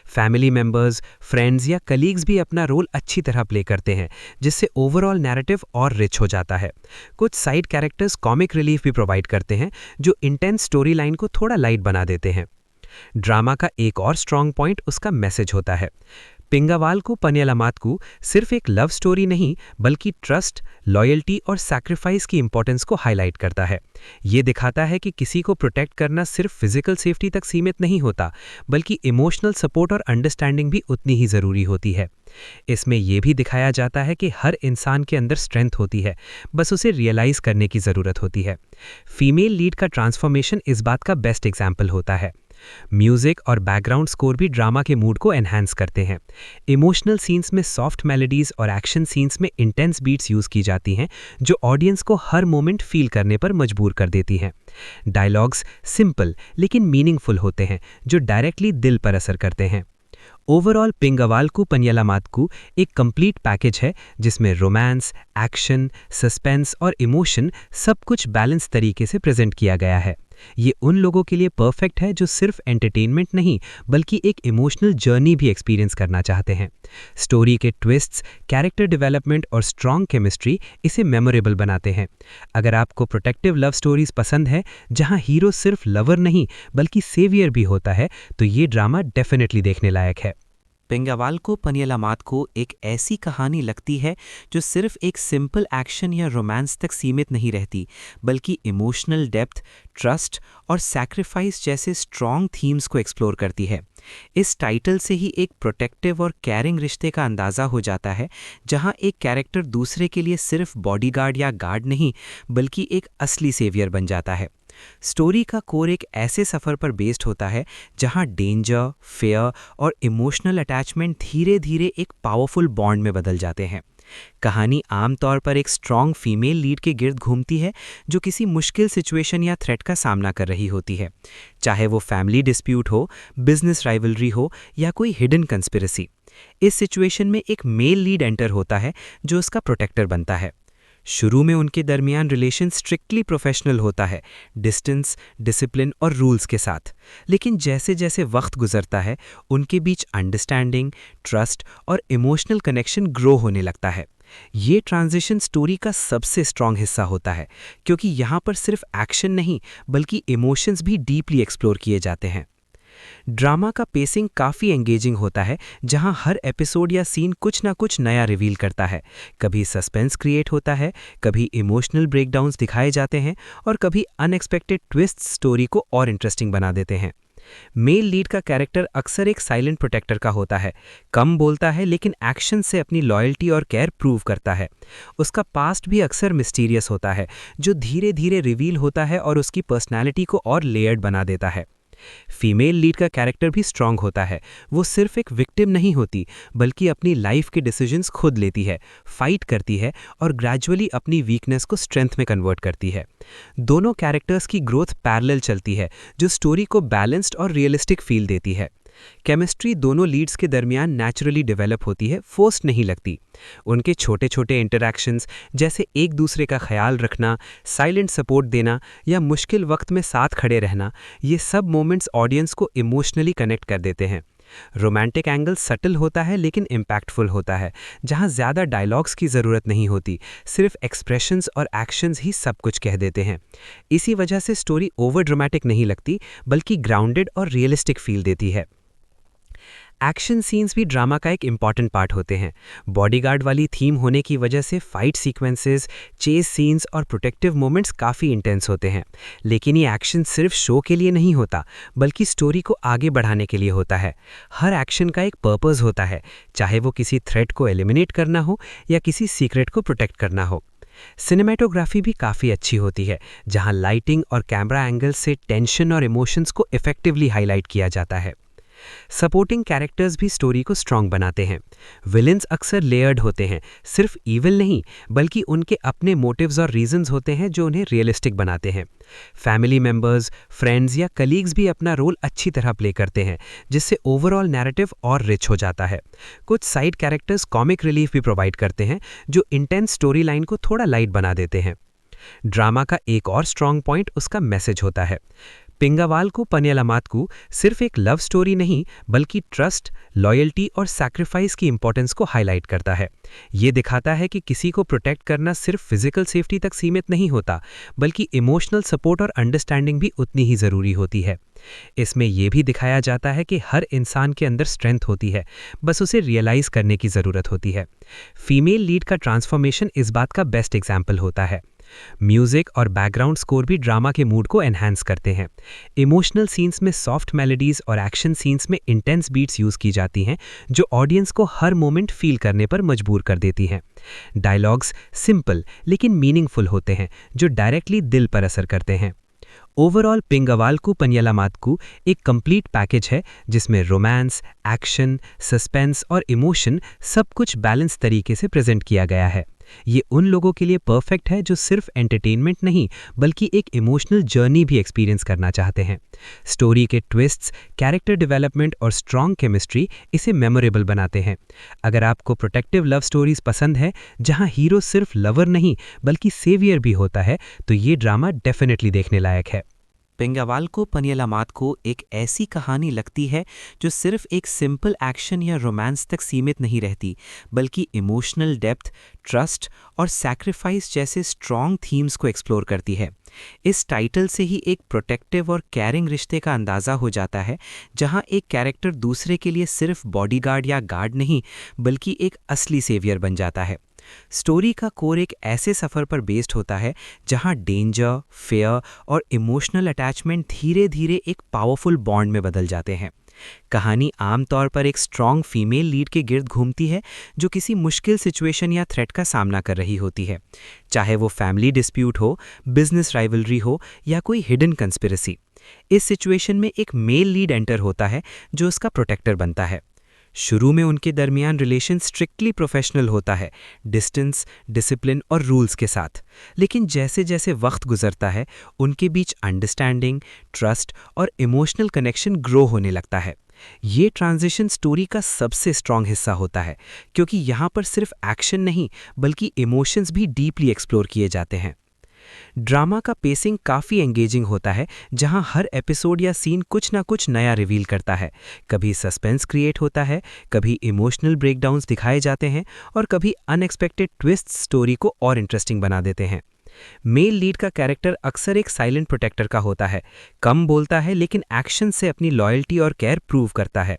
फैमिली मेंबर्स, फ्रेंड्स या कलीग्स भी अपना रोल अच्छी तरह प्ले करते हैं, जिससे ओवरऑल नैरेटिव और रिच हो जाता है। कुछ साइड कैरेक्टर्स कॉमिक रिलीफ भी प्रोवाइड करते हैं, जो इंटेंस स्टोरी लाइन को थोड़ा लाइट बना देते हैं। ड्रामा का एक और स्ट्रॉन्ग पॉइंट उसका मैसेज होता है। पिंगावाल्कू पनियलामात्कू सिर्फ एक लव स्टोरी नहीं बल्कि ट्रस्ट, लॉयल्टी और सैक्रिफाइस की इंपॉर्टेंस को हाईलाइट करता है। ये दिखाता है कि किसी को प्रोटेक्ट करना सिर्फ फिजिकल सेफ्टी तक सीमित नहीं होता, बल्कि इमोशनल सपोर्ट और अंडरस्टैंडिंग भी उतनी ही ज़रूरी होती है। इसमें यह भी दिखाया जाता है कि हर इंसान के अंदर स्ट्रेंथ होती है, बस उसे रियलाइज करने की ज़रूरत होती है। फीमेल लीड का ट्रांसफॉर्मेशन इस बात का बेस्ट एग्जाम्पल होता है। म्यूजिक और बैकग्राउंड स्कोर भी ड्रामा के मूड को एनहांस करते हैं। इमोशनल सीन्स में सॉफ्ट मेलोडीज और एक्शन सीन्स में इंटेंस बीट्स यूज की जाती हैं, जो ऑडियंस को हर मोमेंट फील करने पर मजबूर कर देती हैं। डायलॉग्स सिंपल लेकिन मीनिंगफुल होते हैं, जो डायरेक्टली दिल पर असर करते हैं। ओवरऑल पिंगावाल्कू पनियलामात्कू एक कंप्लीट पैकेज है, जिसमें रोमांस, एक्शन, सस्पेंस और इमोशन सब कुछ बैलेंस तरीके से प्रेजेंट किया गया है। ये उन लोगों के लिए परफेक्ट है जो सिर्फ एंटरटेनमेंट नहीं बल्कि एक इमोशनल जर्नी भी एक्सपीरियंस करना चाहते हैं। स्टोरी के ट्विस्ट्स, कैरेक्टर डेवलपमेंट और स्ट्रॉन्ग केमिस्ट्री इसे मेमोरेबल बनाते हैं। अगर आपको प्रोटेक्टिव लव स्टोरीज पसंद है, जहां हीरो सिर्फ लवर नहीं बल्कि सेवियर भी होता है, तो ये ड्रामा डेफिनेटली देखने लायक है। पिंगावाल्कू पनियलामात्कू एक ऐसी कहानी लगती है जो सिर्फ एक सिंपल एक्शन या रोमांस तक सीमित नहीं रहती, बल्कि इमोशनल डेप्थ, ट्रस्ट और सैक्रिफाइस जैसे स्ट्रॉन्ग थीम्स को एक्सप्लोर करती है। इस टाइटल से ही एक प्रोटेक्टिव और केयरिंग रिश्ते का अंदाज़ा हो जाता है, जहां एक कैरेक्टर दूसरे के लिए सिर्फ बॉडीगार्ड या गार्ड नहीं बल्कि एक असली सेवियर बन जाता है। स्टोरी का कोर एक ऐसे सफ़र पर बेस्ड होता है जहां डेंजर, फेयर और इमोशनल अटैचमेंट धीरे धीरे एक पावरफुल बॉन्ड में बदल जाते हैं। कहानी आमतौर पर एक स्ट्रॉन्ग फीमेल लीड के गिर्द घूमती है, जो किसी मुश्किल सिचुएशन या थ्रेट का सामना कर रही होती है, चाहे वो फैमिली डिस्प्यूट हो, बिजनेस राइवलरी हो या कोई हिडन कंस्पिरेसी। इस सिचुएशन में एक मेल लीड एंटर होता है, जो उसका प्रोटेक्टर बनता है। शुरू में उनके दरमियान रिलेशन स्ट्रिक्टली प्रोफेशनल होता है, डिस्टेंस, डिसिप्लिन और रूल्स के साथ। लेकिन जैसे जैसे वक्त गुजरता है, उनके बीच अंडरस्टैंडिंग, ट्रस्ट और इमोशनल कनेक्शन ग्रो होने लगता है। ये ट्रांजिशन स्टोरी का सबसे स्ट्रॉन्ग हिस्सा होता है, क्योंकि यहाँ पर सिर्फ एक्शन नहीं बल्कि इमोशंस भी डीपली एक्सप्लोर किए जाते हैं। ड्रामा का पेसिंग काफ़ी एंगेजिंग होता है, जहां हर एपिसोड या सीन कुछ ना कुछ नया रिवील करता है। कभी सस्पेंस क्रिएट होता है, कभी इमोशनल ब्रेकडाउन्स दिखाए जाते हैं और कभी अनएक्सपेक्टेड ट्विस्ट स्टोरी को और इंटरेस्टिंग बना देते हैं। मेल लीड का कैरेक्टर अक्सर एक साइलेंट प्रोटेक्टर का होता है, कम बोलता है लेकिन एक्शन से अपनी लॉयल्टी और केयर प्रूव करता है। उसका पास्ट भी अक्सर मिस्टीरियस होता है, जो धीरे धीरे रिवील होता है और उसकी पर्सनैलिटी को और लेयर्ड बना देता है। फीमेल लीड का कैरेक्टर भी स्ट्रांग होता है। वो सिर्फ एक विक्टिम नहीं होती, बल्कि अपनी लाइफ के डिसीजंस खुद लेती है, फाइट करती है और ग्रेजुअली अपनी वीकनेस को स्ट्रेंथ में कन्वर्ट करती है। दोनों कैरेक्टर्स की ग्रोथ पैरेलल चलती है, जो स्टोरी को बैलेंस्ड और रियलिस्टिक फील देती है। केमिस्ट्री दोनों लीड्स के दरमियान नेचुरली डेवलप होती है, फोर्स्ड नहीं लगती। उनके छोटे छोटे इंटरैक्शंस, जैसे एक दूसरे का ख्याल रखना, साइलेंट सपोर्ट देना या मुश्किल वक्त में साथ खड़े रहना, ये सब मोमेंट्स ऑडियंस को इमोशनली कनेक्ट कर देते हैं। रोमांटिक एंगल सटल होता है लेकिन इम्पैक्टफुल होता है, जहां ज़्यादा डायलॉग्स की ज़रूरत नहीं होती, सिर्फ एक्सप्रेशंस और एक्शंस ही सब कुछ कह देते हैं। इसी वजह से स्टोरी ओवर ड्रामेटिक नहीं लगती, बल्कि ग्राउंडेड और रियलिस्टिक फील देती है। एक्शन सीन्स भी ड्रामा का एक इम्पॉर्टेंट पार्ट होते हैं। बॉडीगार्ड वाली थीम होने की वजह से फाइट सीक्वेंसेस, चेस सीन्स और प्रोटेक्टिव मोमेंट्स काफ़ी इंटेंस होते हैं। लेकिन ये एक्शन सिर्फ शो के लिए नहीं होता, बल्कि स्टोरी को आगे बढ़ाने के लिए होता है। हर एक्शन का एक पर्पस होता है, चाहे वो किसी थ्रेट को एलिमिनेट करना हो या किसी सीक्रेट को प्रोटेक्ट करना हो। सिनेमेटोग्राफी भी काफ़ी अच्छी होती है, जहां लाइटिंग और कैमरा एंगल से टेंशन और इमोशंस को इफेक्टिवली हाईलाइट किया जाता है। सपोर्टिंग कैरेक्टर्स भी स्टोरी को स्ट्रॉन्ग बनाते हैं। विलेंस अक्सर लेयर्ड होते हैं, सिर्फ ईविल नहीं बल्कि उनके अपने मोटिव्स और रीजंस होते हैं जो उन्हें रियलिस्टिक बनाते हैं। फैमिली मेंबर्स, फ्रेंड्स या कलीग्स भी अपना रोल अच्छी तरह प्ले करते हैं, जिससे ओवरऑल नैरेटिव और रिच हो जाता है। कुछ साइड कैरेक्टर्स कॉमिक रिलीफ भी प्रोवाइड करते हैं, जो इंटेंस स्टोरी लाइन को थोड़ा लाइट बना देते हैं। ड्रामा का एक और स्ट्रॉन्ग पॉइंट उसका मैसेज होता है। पिंगावाल्कू पनियलामात्कू सिर्फ एक लव स्टोरी नहीं बल्कि ट्रस्ट, लॉयल्टी और सैक्रिफाइस की इंपॉर्टेंस को हाईलाइट करता है। ये दिखाता है कि किसी को प्रोटेक्ट करना सिर्फ फिजिकल सेफ्टी तक सीमित नहीं होता, बल्कि इमोशनल सपोर्ट और अंडरस्टैंडिंग भी उतनी ही ज़रूरी होती है। इसमें यह भी दिखाया जाता है कि हर इंसान के अंदर स्ट्रेंथ होती है, बस उसे रियलाइज़ करने की ज़रूरत होती है। फीमेल लीड का ट्रांसफॉर्मेशन इस बात का बेस्ट एग्जाम्पल होता है। म्यूजिक और बैकग्राउंड स्कोर भी ड्रामा के मूड को एनहांस करते हैं। इमोशनल सीन्स में सॉफ्ट मेलोडीज और एक्शन सीन्स में इंटेंस बीट्स यूज की जाती हैं, जो ऑडियंस को हर मोमेंट फील करने पर मजबूर कर देती हैं। डायलॉग्स सिंपल लेकिन मीनिंगफुल होते हैं, जो डायरेक्टली दिल पर असर करते हैं। ओवरऑल पिंगावाल्कू पनियलामात्कू एक कंप्लीट पैकेज है, जिसमें रोमांस, एक्शन, सस्पेंस और इमोशन सब कुछ बैलेंस तरीके से प्रेजेंट किया गया है। ये उन लोगों के लिए परफेक्ट है जो सिर्फ एंटरटेनमेंट नहीं बल्कि एक इमोशनल जर्नी भी एक्सपीरियंस करना चाहते हैं। स्टोरी के ट्विस्ट्स, कैरेक्टर डेवलपमेंट और स्ट्रॉन्ग केमिस्ट्री इसे मेमोरेबल बनाते हैं। अगर आपको प्रोटेक्टिव लव स्टोरीज पसंद है, जहां हीरो सिर्फ लवर नहीं बल्कि सेवियर भी होता है, तो ये ड्रामा डेफिनेटली देखने लायक है। पिंगावाल्कू पनियलामात्कू एक ऐसी कहानी लगती है जो सिर्फ एक सिंपल एक्शन या रोमांस तक सीमित नहीं रहती, बल्कि इमोशनल डेप्थ, ट्रस्ट और सैक्रिफाइस जैसे स्ट्रॉन्ग थीम्स को एक्सप्लोर करती है। इस टाइटल से ही एक प्रोटेक्टिव और केयरिंग रिश्ते का अंदाज़ा हो जाता है, जहां एक कैरेक्टर दूसरे के लिए सिर्फ बॉडीगार्ड या गार्ड नहीं बल्कि एक असली सेवियर बन जाता है। स्टोरी का कोर एक ऐसे सफ़र पर बेस्ड होता है जहां डेंजर, फेयर और इमोशनल अटैचमेंट धीरे धीरे एक पावरफुल बॉन्ड में बदल जाते हैं। कहानी आमतौर पर एक स्ट्रॉन्ग फीमेल लीड के गिर्द घूमती है, जो किसी मुश्किल सिचुएशन या थ्रेट का सामना कर रही होती है, चाहे वो फैमिली डिस्प्यूट हो, बिजनेस राइवलरी हो या कोई हिडन कंस्पिरेसी। इस सिचुएशन में एक मेल लीड एंटर होता है, जो उसका प्रोटेक्टर बनता है। शुरू में उनके दरमियान रिलेशन स्ट्रिक्टली प्रोफेशनल होता है, डिस्टेंस, डिसिप्लिन और रूल्स के साथ। लेकिन जैसे जैसे वक्त गुजरता है, उनके बीच अंडरस्टैंडिंग, ट्रस्ट और इमोशनल कनेक्शन ग्रो होने लगता है। ये ट्रांजिशन स्टोरी का सबसे स्ट्रॉन्ग हिस्सा होता है, क्योंकि यहाँ पर सिर्फ एक्शन नहीं बल्कि इमोशंस भी डीपली एक्सप्लोर किए जाते हैं। ड्रामा का पेसिंग काफ़ी एंगेजिंग होता है, जहां हर एपिसोड या सीन कुछ ना कुछ नया रिवील करता है। कभी सस्पेंस क्रिएट होता है, कभी इमोशनल ब्रेकडाउन्स दिखाए जाते हैं और कभी अनएक्सपेक्टेड ट्विस्ट स्टोरी को और इंटरेस्टिंग बना देते हैं। मेल लीड का कैरेक्टर अक्सर एक साइलेंट प्रोटेक्टर का होता है, कम बोलता है लेकिन एक्शन से अपनी लॉयल्टी और केयर प्रूव करता है।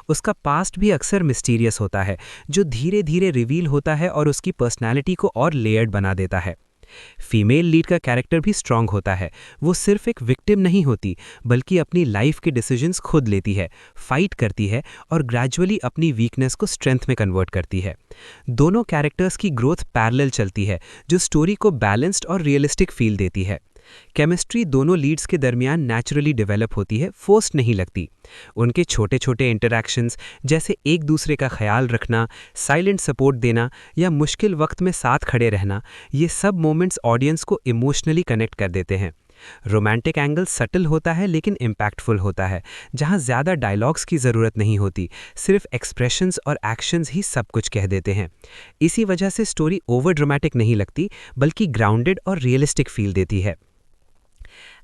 उसका पास्ट भी अक्सर मिस्टीरियस होता है, जो धीरे धीरे रिवील होता है और उसकी पर्सनैलिटी को और लेयर्ड बना देता है। फीमेल लीड का कैरेक्टर भी स्ट्रांग होता है। वो सिर्फ एक विक्टिम नहीं होती, बल्कि अपनी लाइफ के डिसीजंस खुद लेती है, फाइट करती है और ग्रेजुअली अपनी वीकनेस को स्ट्रेंथ में कन्वर्ट करती है। दोनों कैरेक्टर्स की ग्रोथ पैरेलल चलती है, जो स्टोरी को बैलेंस्ड और रियलिस्टिक फील देती है। केमिस्ट्री दोनों लीड्स के दरमियान नेचुरली डेवलप होती है, फोर्स्ड नहीं लगती। उनके छोटे छोटे इंटरैक्शंस, जैसे एक दूसरे का ख्याल रखना, साइलेंट सपोर्ट देना या मुश्किल वक्त में साथ खड़े रहना, ये सब मोमेंट्स ऑडियंस को इमोशनली कनेक्ट कर देते हैं। रोमांटिक एंगल सटल होता है लेकिन इम्पैक्टफुल होता है, जहां ज़्यादा डायलॉग्स की ज़रूरत नहीं होती, सिर्फ एक्सप्रेशंस और एक्शंस ही सब कुछ कह देते हैं। इसी वजह से स्टोरी ओवर ड्रामेटिक नहीं लगती, बल्कि ग्राउंडेड और रियलिस्टिक फील देती है।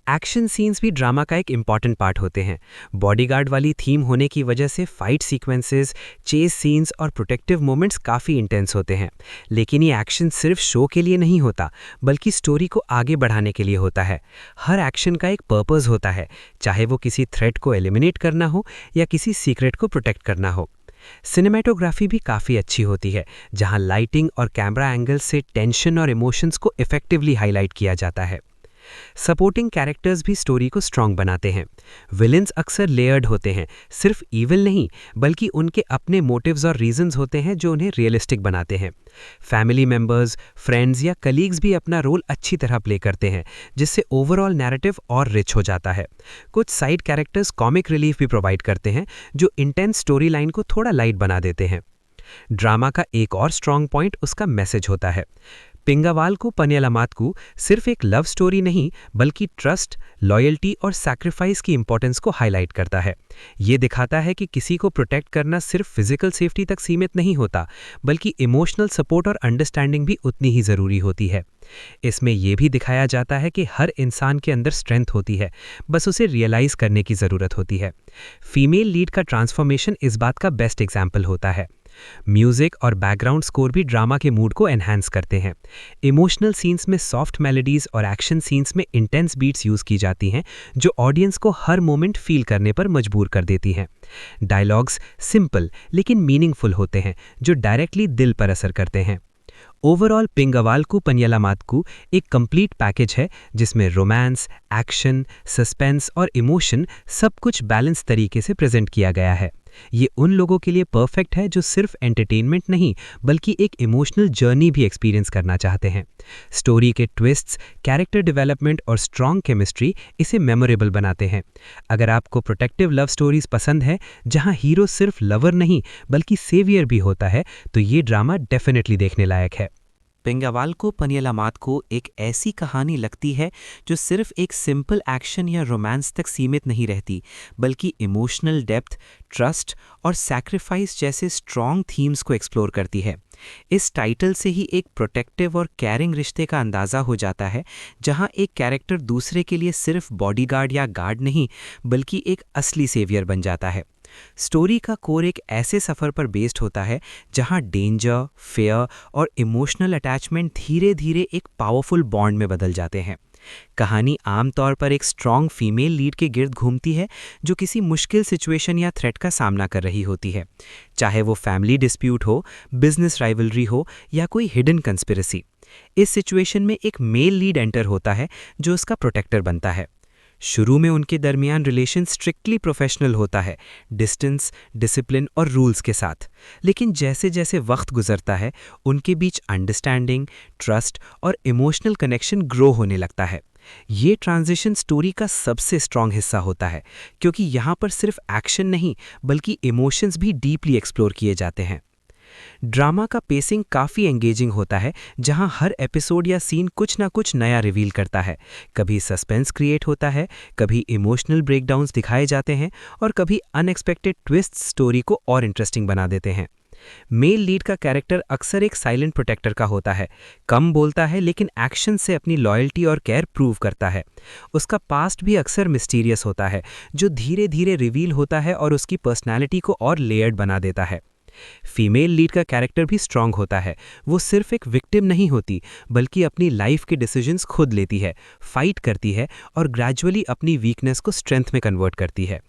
एक्शन सीन्स भी ड्रामा का एक इम्पॉर्टेंट पार्ट होते हैं। बॉडीगार्ड वाली थीम होने की वजह से फाइट सीक्वेंसेस, चेस सीन्स और प्रोटेक्टिव मोमेंट्स काफ़ी इंटेंस होते हैं। लेकिन ये एक्शन सिर्फ शो के लिए नहीं होता, बल्कि स्टोरी को आगे बढ़ाने के लिए होता है। हर एक्शन का एक पर्पस होता है, चाहे वो किसी थ्रेट को एलिमिनेट करना हो या किसी सीक्रेट को प्रोटेक्ट करना हो। सिनेमेटोग्राफी भी काफ़ी अच्छी होती है, जहां लाइटिंग और कैमरा एंगल्स से टेंशन और इमोशंस को इफेक्टिवली हाईलाइट किया जाता है। सपोर्टिंग कैरेक्टर्स भी स्टोरी को स्ट्रॉन्ग बनाते हैं। विलेंस अक्सर लेयर्ड होते हैं, सिर्फ ईविल नहीं, बल्कि उनके अपने मोटिव्स और रीजंस होते हैं जो उन्हें रियलिस्टिक बनाते हैं। फैमिली मेंबर्स, फ्रेंड्स या कलीग्स भी अपना रोल अच्छी तरह प्ले करते हैं, जिससे ओवरऑल नैरेटिव और रिच हो जाता है। कुछ साइड कैरेक्टर्स कॉमिक रिलीफ भी प्रोवाइड करते हैं, जो इंटेंस स्टोरी लाइन को थोड़ा लाइट बना देते हैं। ड्रामा का एक और स्ट्रॉन्ग पॉइंट उसका मैसेज होता है। पिंगावाल्कू पनियलामात्कू सिर्फ एक लव स्टोरी नहीं, बल्कि ट्रस्ट, लॉयल्टी और सैक्रिफाइस की इंपॉर्टेंस को हाईलाइट करता है। ये दिखाता है कि किसी को प्रोटेक्ट करना सिर्फ फिजिकल सेफ्टी तक सीमित नहीं होता, बल्कि इमोशनल सपोर्ट और अंडरस्टैंडिंग भी उतनी ही ज़रूरी होती है। इसमें यह भी दिखाया जाता है कि हर इंसान के अंदर स्ट्रेंथ होती है, बस उसे रियलाइज़ करने की ज़रूरत होती है। फीमेल लीड का ट्रांसफॉर्मेशन इस बात का बेस्ट एग्जाम्पल होता है। म्यूजिक और बैकग्राउंड स्कोर भी ड्रामा के मूड को एनहांस करते हैं। इमोशनल सीन्स में सॉफ्ट मेलोडीज और एक्शन सीन्स में इंटेंस बीट्स यूज की जाती हैं, जो ऑडियंस को हर मोमेंट फील करने पर मजबूर कर देती हैं। डायलॉग्स सिंपल लेकिन मीनिंगफुल होते हैं, जो डायरेक्टली दिल पर असर करते हैं। ओवरऑल पिंगावाल्कू पनियलामात्कू एक कंप्लीट पैकेज है, जिसमें रोमांस, एक्शन, सस्पेंस और इमोशन सब कुछ बैलेंस तरीके से प्रेजेंट किया गया है। ये उन लोगों के लिए परफेक्ट है जो सिर्फ एंटरटेनमेंट नहीं, बल्कि एक इमोशनल जर्नी भी एक्सपीरियंस करना चाहते हैं। स्टोरी के ट्विस्ट्स, कैरेक्टर डेवलपमेंट और स्ट्रॉन्ग केमिस्ट्री इसे मेमोरेबल बनाते हैं। अगर आपको प्रोटेक्टिव लव स्टोरीज पसंद है, जहां हीरो सिर्फ लवर नहीं बल्कि सेवियर भी होता है, तो ये ड्रामा डेफिनेटली देखने लायक है। पिंगावाल्कू पनियलामात्कू एक ऐसी कहानी लगती है जो सिर्फ एक सिंपल एक्शन या रोमांस तक सीमित नहीं रहती, बल्कि इमोशनल डेप्थ, ट्रस्ट और सैक्रिफाइस जैसे स्ट्रॉन्ग थीम्स को एक्सप्लोर करती है। इस टाइटल से ही एक प्रोटेक्टिव और केयरिंग रिश्ते का अंदाज़ा हो जाता है, जहां एक कैरेक्टर दूसरे के लिए सिर्फ बॉडीगार्ड या गार्ड नहीं, बल्कि एक असली सेवियर बन जाता है। स्टोरी का कोर एक ऐसे सफ़र पर बेस्ड होता है जहां डेंजर, फेयर और इमोशनल अटैचमेंट धीरे धीरे एक पावरफुल बॉन्ड में बदल जाते हैं। कहानी आमतौर पर एक स्ट्रॉन्ग फीमेल लीड के गिर्द घूमती है, जो किसी मुश्किल सिचुएशन या थ्रेट का सामना कर रही होती है, चाहे वो फैमिली डिस्प्यूट हो, बिजनेस राइवलरी हो या कोई हिडन कंस्पिरेसी। इस सिचुएशन में एक मेल लीड एंटर होता है, जो उसका प्रोटेक्टर बनता है। शुरू में उनके दरमियान रिलेशन स्ट्रिक्टली प्रोफेशनल होता है, डिस्टेंस, डिसिप्लिन और रूल्स के साथ। लेकिन जैसे जैसे वक्त गुजरता है, उनके बीच अंडरस्टैंडिंग, ट्रस्ट और इमोशनल कनेक्शन ग्रो होने लगता है। ये ट्रांजिशन स्टोरी का सबसे स्ट्रॉन्ग हिस्सा होता है, क्योंकि यहाँ पर सिर्फ एक्शन नहीं, बल्कि इमोशंस भी डीपली एक्सप्लोर किए जाते हैं। ड्रामा का पेसिंग काफ़ी एंगेजिंग होता है, जहां हर एपिसोड या सीन कुछ ना कुछ नया रिवील करता है। कभी सस्पेंस क्रिएट होता है, कभी इमोशनल ब्रेकडाउन्स दिखाए जाते हैं और कभी अनएक्सपेक्टेड ट्विस्ट स्टोरी को और इंटरेस्टिंग बना देते हैं। मेल लीड का कैरेक्टर अक्सर एक साइलेंट प्रोटेक्टर का होता है, कम बोलता है लेकिन एक्शन से अपनी लॉयल्टी और केयर प्रूव करता है। उसका पास्ट भी अक्सर मिस्टीरियस होता है, जो धीरे धीरे रिवील होता है और उसकी पर्सनैलिटी को और लेयर्ड बना देता है। फीमेल लीड का कैरेक्टर भी स्ट्रांग होता है। वो सिर्फ एक विक्टिम नहीं होती, बल्कि अपनी लाइफ के डिसीजंस खुद लेती है, फाइट करती है और ग्रेजुअली अपनी वीकनेस को स्ट्रेंथ में कन्वर्ट करती है।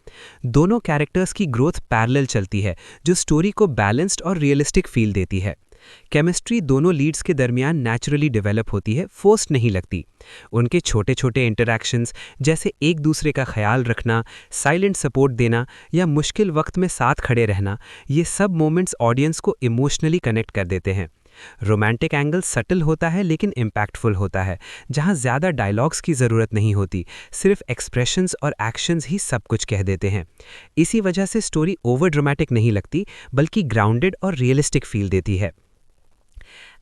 दोनों कैरेक्टर्स की ग्रोथ पैरेलल चलती है, जो स्टोरी को बैलेंस्ड और रियलिस्टिक फील देती है। केमिस्ट्री दोनों लीड्स के दरमियान नेचुरली डेवलप होती है, फोर्स्ड नहीं लगती। उनके छोटे छोटे इंटरैक्शंस, जैसे एक दूसरे का ख्याल रखना, साइलेंट सपोर्ट देना या मुश्किल वक्त में साथ खड़े रहना, ये सब मोमेंट्स ऑडियंस को इमोशनली कनेक्ट कर देते हैं। रोमांटिक एंगल सटल होता है लेकिन इम्पैक्टफुल होता है, जहां ज़्यादा डायलॉग्स की ज़रूरत नहीं होती, सिर्फ एक्सप्रेशंस और एक्शंस ही सब कुछ कह देते हैं। इसी वजह से स्टोरी ओवर ड्रामेटिक नहीं लगती, बल्कि ग्राउंडेड और रियलिस्टिक फील देती है।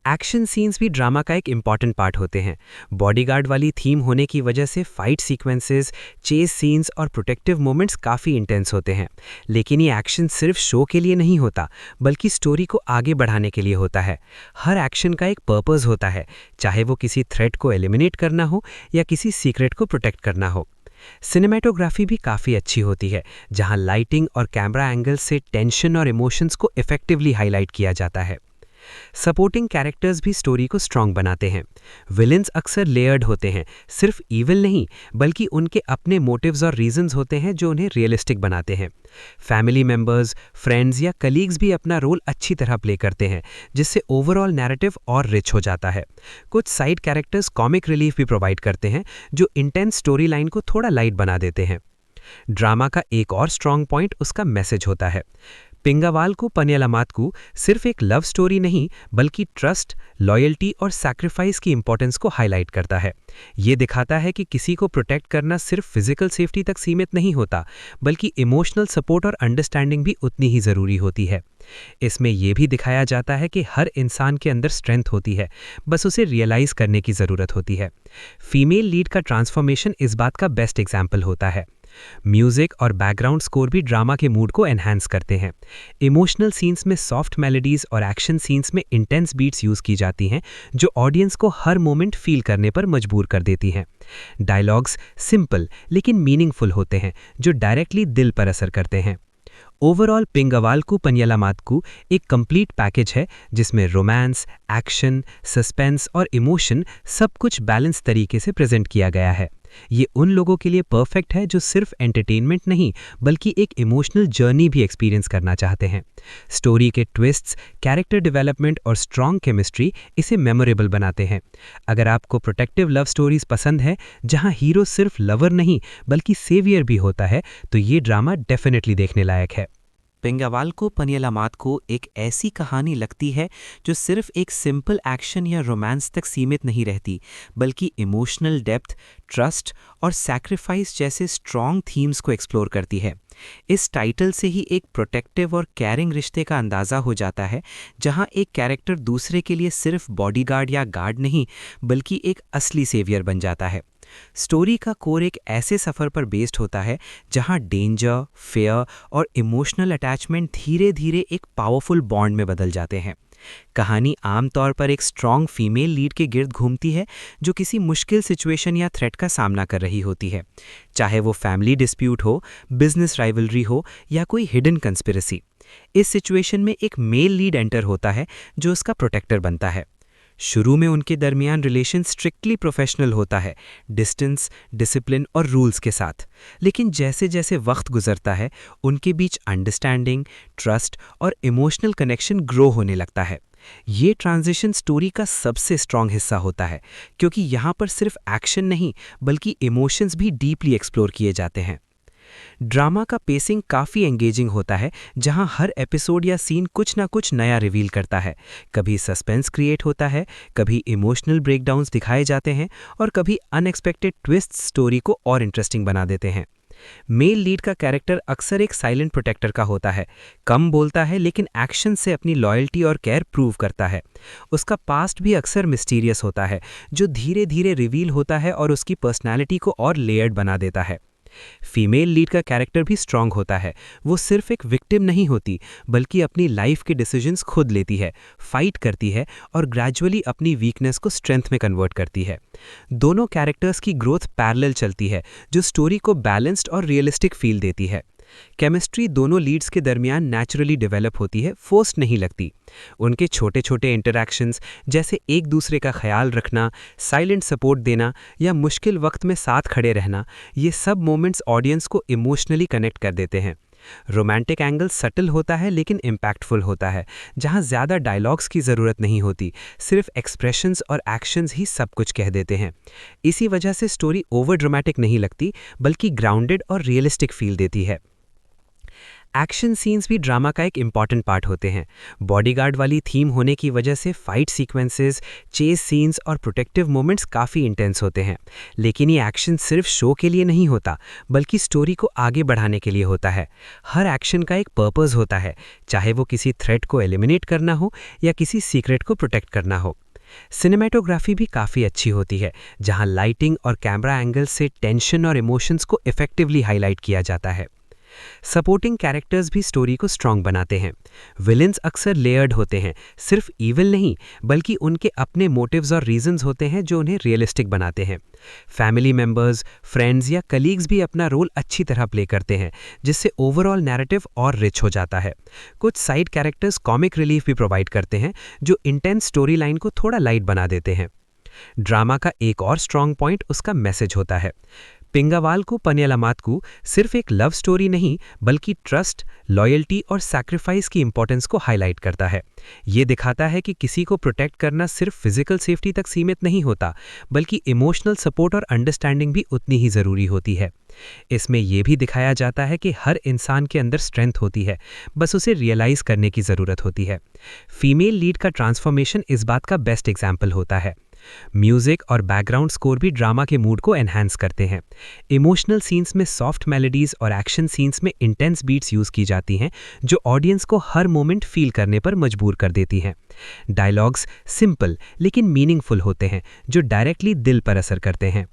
एक्शन सीन्स भी ड्रामा का एक इम्पॉर्टेंट पार्ट होते हैं। बॉडीगार्ड वाली थीम होने की वजह से फाइट सीक्वेंसेस, चेस सीन्स और प्रोटेक्टिव मोमेंट्स काफ़ी इंटेंस होते हैं। लेकिन ये एक्शन सिर्फ शो के लिए नहीं होता, बल्कि स्टोरी को आगे बढ़ाने के लिए होता है। हर एक्शन का एक पर्पस होता है, चाहे वो किसी थ्रेट को एलिमिनेट करना हो या किसी सीक्रेट को प्रोटेक्ट करना हो। सिनेमेटोग्राफी भी काफ़ी अच्छी होती है, जहां लाइटिंग और कैमरा एंगल से टेंशन और इमोशंस को इफेक्टिवली हाईलाइट किया जाता है। सपोर्टिंग कैरेक्टर्स भी स्टोरी को स्ट्रॉन्ग बनाते हैं। विलेंस अक्सर लेयर्ड होते हैं, सिर्फ ईविल नहीं, बल्कि उनके अपने मोटिव्स और रीजंस होते हैं जो उन्हें रियलिस्टिक बनाते हैं। फैमिली मेंबर्स, फ्रेंड्स या कलीग्स भी अपना रोल अच्छी तरह प्ले करते हैं, जिससे ओवरऑल नैरेटिव और रिच हो जाता है। कुछ साइड कैरेक्टर्स कॉमिक रिलीफ भी प्रोवाइड करते हैं, जो इंटेंस स्टोरी लाइन को थोड़ा लाइट बना देते हैं। ड्रामा का एक और स्ट्रॉन्ग पॉइंट उसका मैसेज होता है। पिंगावाल्कू पनियलामात्कू सिर्फ एक लव स्टोरी नहीं, बल्कि ट्रस्ट, लॉयल्टी और सैक्रिफाइस की इंपॉर्टेंस को हाईलाइट करता है। ये दिखाता है कि किसी को प्रोटेक्ट करना सिर्फ फिजिकल सेफ्टी तक सीमित नहीं होता, बल्कि इमोशनल सपोर्ट और अंडरस्टैंडिंग भी उतनी ही ज़रूरी होती है। इसमें यह भी दिखाया जाता है कि हर इंसान के अंदर स्ट्रेंथ होती है, बस उसे रियलाइज़ करने की ज़रूरत होती है। फीमेल लीड का ट्रांसफॉर्मेशन इस बात का बेस्ट एग्जाम्पल होता है। म्यूजिक और बैकग्राउंड स्कोर भी ड्रामा के मूड को एनहांस करते हैं। इमोशनल सीन्स में सॉफ्ट मेलोडीज और एक्शन सीन्स में इंटेंस बीट्स यूज की जाती हैं, जो ऑडियंस को हर मोमेंट फील करने पर मजबूर कर देती हैं। डायलॉग्स सिंपल लेकिन मीनिंगफुल होते हैं, जो डायरेक्टली दिल पर असर करते हैं। ओवरऑल पिंगावाल्कू पनियलामात्कू एक कंप्लीट पैकेज है, जिसमें रोमांस, एक्शन, सस्पेंस और इमोशन सब कुछ बैलेंस तरीके से प्रेजेंट किया गया है। ये उन लोगों के लिए परफेक्ट है जो सिर्फ एंटरटेनमेंट नहीं, बल्कि एक इमोशनल जर्नी भी एक्सपीरियंस करना चाहते हैं। स्टोरी के ट्विस्ट्स, कैरेक्टर डेवलपमेंट और स्ट्रॉन्ग केमिस्ट्री इसे मेमोरेबल बनाते हैं। अगर आपको प्रोटेक्टिव लव स्टोरीज पसंद है, जहां हीरो सिर्फ लवर नहीं बल्कि सेवियर भी होता है, तो ये ड्रामा डेफिनेटली देखने लायक है। पिंगावाल्कू पनियलामात्कू एक ऐसी कहानी लगती है जो सिर्फ एक सिंपल एक्शन या रोमांस तक सीमित नहीं रहती, बल्कि इमोशनल डेप्थ, ट्रस्ट और सैक्रिफाइस जैसे स्ट्रॉन्ग थीम्स को एक्सप्लोर करती है। इस टाइटल से ही एक प्रोटेक्टिव और केयरिंग रिश्ते का अंदाज़ा हो जाता है, जहां एक कैरेक्टर दूसरे के लिए सिर्फ बॉडीगार्ड या गार्ड नहीं, बल्कि एक असली सेवियर बन जाता है। स्टोरी का कोर एक ऐसे सफ़र पर बेस्ड होता है जहां डेंजर, फेयर और इमोशनल अटैचमेंट धीरे धीरे एक पावरफुल बॉन्ड में बदल जाते हैं। कहानी आमतौर पर एक स्ट्रॉन्ग फीमेल लीड के गिर्द घूमती है, जो किसी मुश्किल सिचुएशन या थ्रेट का सामना कर रही होती है, चाहे वो फैमिली डिस्प्यूट हो, बिजनेस राइवलरी हो या कोई हिडन कंस्पिरेसी। इस सिचुएशन में एक मेल लीड एंटर होता है, जो उसका प्रोटेक्टर बनता है। शुरू में उनके दरमियान रिलेशन स्ट्रिक्टली प्रोफेशनल होता है, डिस्टेंस, डिसिप्लिन और रूल्स के साथ। लेकिन जैसे जैसे वक्त गुजरता है, उनके बीच अंडरस्टैंडिंग, ट्रस्ट और इमोशनल कनेक्शन ग्रो होने लगता है। ये ट्रांजिशन स्टोरी का सबसे स्ट्रॉन्ग हिस्सा होता है, क्योंकि यहाँ पर सिर्फ एक्शन नहीं, बल्कि इमोशंस भी डीपली एक्सप्लोर किए जाते हैं। ड्रामा का पेसिंग काफ़ी एंगेजिंग होता है, जहां हर एपिसोड या सीन कुछ ना कुछ नया रिवील करता है। कभी सस्पेंस क्रिएट होता है, कभी इमोशनल ब्रेकडाउन्स दिखाए जाते हैं और कभी अनएक्सपेक्टेड ट्विस्ट स्टोरी को और इंटरेस्टिंग बना देते हैं। मेल लीड का कैरेक्टर अक्सर एक साइलेंट प्रोटेक्टर का होता है, कम बोलता है लेकिन एक्शन से अपनी लॉयल्टी और केयर प्रूव करता है। उसका पास्ट भी अक्सर मिस्टीरियस होता है, जो धीरे धीरे रिवील होता है और उसकी पर्सनैलिटी को और लेयर्ड बना देता है। फीमेल लीड का कैरेक्टर भी स्ट्रांग होता है। वो सिर्फ एक विक्टिम नहीं होती, बल्कि अपनी लाइफ के डिसीजंस खुद लेती है, फाइट करती है और ग्रेजुअली अपनी वीकनेस को स्ट्रेंथ में कन्वर्ट करती है। दोनों कैरेक्टर्स की ग्रोथ पैरेलल चलती है, जो स्टोरी को बैलेंस्ड और रियलिस्टिक फील देती है। केमिस्ट्री दोनों लीड्स के दरमियान नेचुरली डेवलप होती है, फोर्स्ड नहीं लगती। उनके छोटे छोटे इंटरैक्शंस, जैसे एक दूसरे का ख्याल रखना, साइलेंट सपोर्ट देना या मुश्किल वक्त में साथ खड़े रहना, ये सब मोमेंट्स ऑडियंस को इमोशनली कनेक्ट कर देते हैं। रोमांटिक एंगल सटल होता है लेकिन इम्पैक्टफुल होता है, जहां ज़्यादा डायलॉग्स की ज़रूरत नहीं होती, सिर्फ एक्सप्रेशंस और एक्शंस ही सब कुछ कह देते हैं। इसी वजह से स्टोरी ओवर ड्रामेटिक नहीं लगती, बल्कि ग्राउंडेड और रियलिस्टिक फील देती है। एक्शन सीन्स भी ड्रामा का एक इम्पॉर्टेंट पार्ट होते हैं। बॉडीगार्ड वाली थीम होने की वजह से फाइट सीक्वेंसेस, चेस सीन्स और प्रोटेक्टिव मोमेंट्स काफ़ी इंटेंस होते हैं। लेकिन ये एक्शन सिर्फ शो के लिए नहीं होता, बल्कि स्टोरी को आगे बढ़ाने के लिए होता है। हर एक्शन का एक पर्पस होता है, चाहे वो किसी थ्रेट को एलिमिनेट करना हो या किसी सीक्रेट को प्रोटेक्ट करना हो। सिनेमेटोग्राफी भी काफ़ी अच्छी होती है, जहां लाइटिंग और कैमरा एंगल से टेंशन और इमोशंस को इफेक्टिवली हाईलाइट किया जाता है। सपोर्टिंग कैरेक्टर्स भी स्टोरी को स्ट्रॉन्ग बनाते हैं। विलेंस अक्सर लेयर्ड होते हैं, सिर्फ ईविल नहीं, बल्कि उनके अपने मोटिव्स और रीजंस होते हैं जो उन्हें रियलिस्टिक बनाते हैं। फैमिली मेंबर्स, फ्रेंड्स या कलीग्स भी अपना रोल अच्छी तरह प्ले करते हैं, जिससे ओवरऑल नैरेटिव और रिच हो जाता है। कुछ साइड कैरेक्टर्स कॉमिक रिलीफ भी प्रोवाइड करते हैं, जो इंटेंस स्टोरी लाइन को थोड़ा लाइट बना देते हैं। ड्रामा का एक और स्ट्रॉन्ग पॉइंट उसका मैसेज होता है। पिंगावाल को पनियलामातकू सिर्फ एक लव स्टोरी नहीं, बल्कि ट्रस्ट, लॉयल्टी और सैक्रिफाइस की इंपॉर्टेंस को हाईलाइट करता है। ये दिखाता है कि किसी को प्रोटेक्ट करना सिर्फ फिजिकल सेफ्टी तक सीमित नहीं होता, बल्कि इमोशनल सपोर्ट और अंडरस्टैंडिंग भी उतनी ही ज़रूरी होती है। इसमें यह भी दिखाया जाता है कि हर इंसान के अंदर स्ट्रेंथ होती है, बस उसे रियलाइज़ करने की ज़रूरत होती है। फीमेल लीड का ट्रांसफॉर्मेशन इस बात का बेस्ट एग्जाम्पल होता है। म्यूजिक और बैकग्राउंड स्कोर भी ड्रामा के मूड को एनहांस करते हैं। इमोशनल सीन्स में सॉफ्ट मेलोडीज और एक्शन सीन्स में इंटेंस बीट्स यूज की जाती हैं, जो ऑडियंस को हर मोमेंट फील करने पर मजबूर कर देती हैं। डायलॉग्स सिंपल लेकिन मीनिंगफुल होते हैं, जो डायरेक्टली दिल पर असर करते हैं।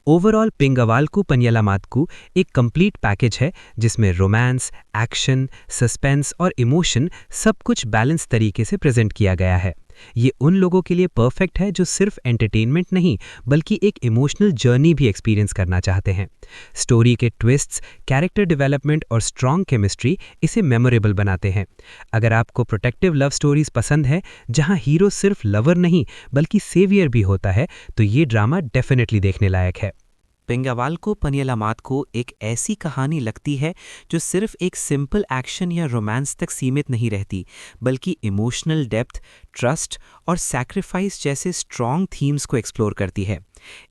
ओवरऑल पिंगावाल पनियलामातकू एक कंप्लीट पैकेज है, जिसमें रोमांस, एक्शन, सस्पेंस और इमोशन सब कुछ बैलेंस तरीके से प्रेजेंट किया गया है। ये उन लोगों के लिए परफेक्ट है जो सिर्फ एंटरटेनमेंट नहीं, बल्कि एक इमोशनल जर्नी भी एक्सपीरियंस करना चाहते हैं। स्टोरी के ट्विस्ट्स, कैरेक्टर डेवलपमेंट और स्ट्रॉन्ग केमिस्ट्री इसे मेमोरेबल बनाते हैं। अगर आपको प्रोटेक्टिव लव स्टोरीज पसंद है, जहां हीरो सिर्फ लवर नहीं बल्कि सेवियर भी होता है, तो ये ड्रामा डेफिनेटली देखने लायक है। पिंगावाल पनियलामातकू एक ऐसी कहानी लगती है जो सिर्फ एक सिंपल एक्शन या रोमांस तक सीमित नहीं रहती, बल्कि इमोशनल डेप्थ, ट्रस्ट और सैक्रिफाइस जैसे स्ट्रॉन्ग थीम्स को एक्सप्लोर करती है।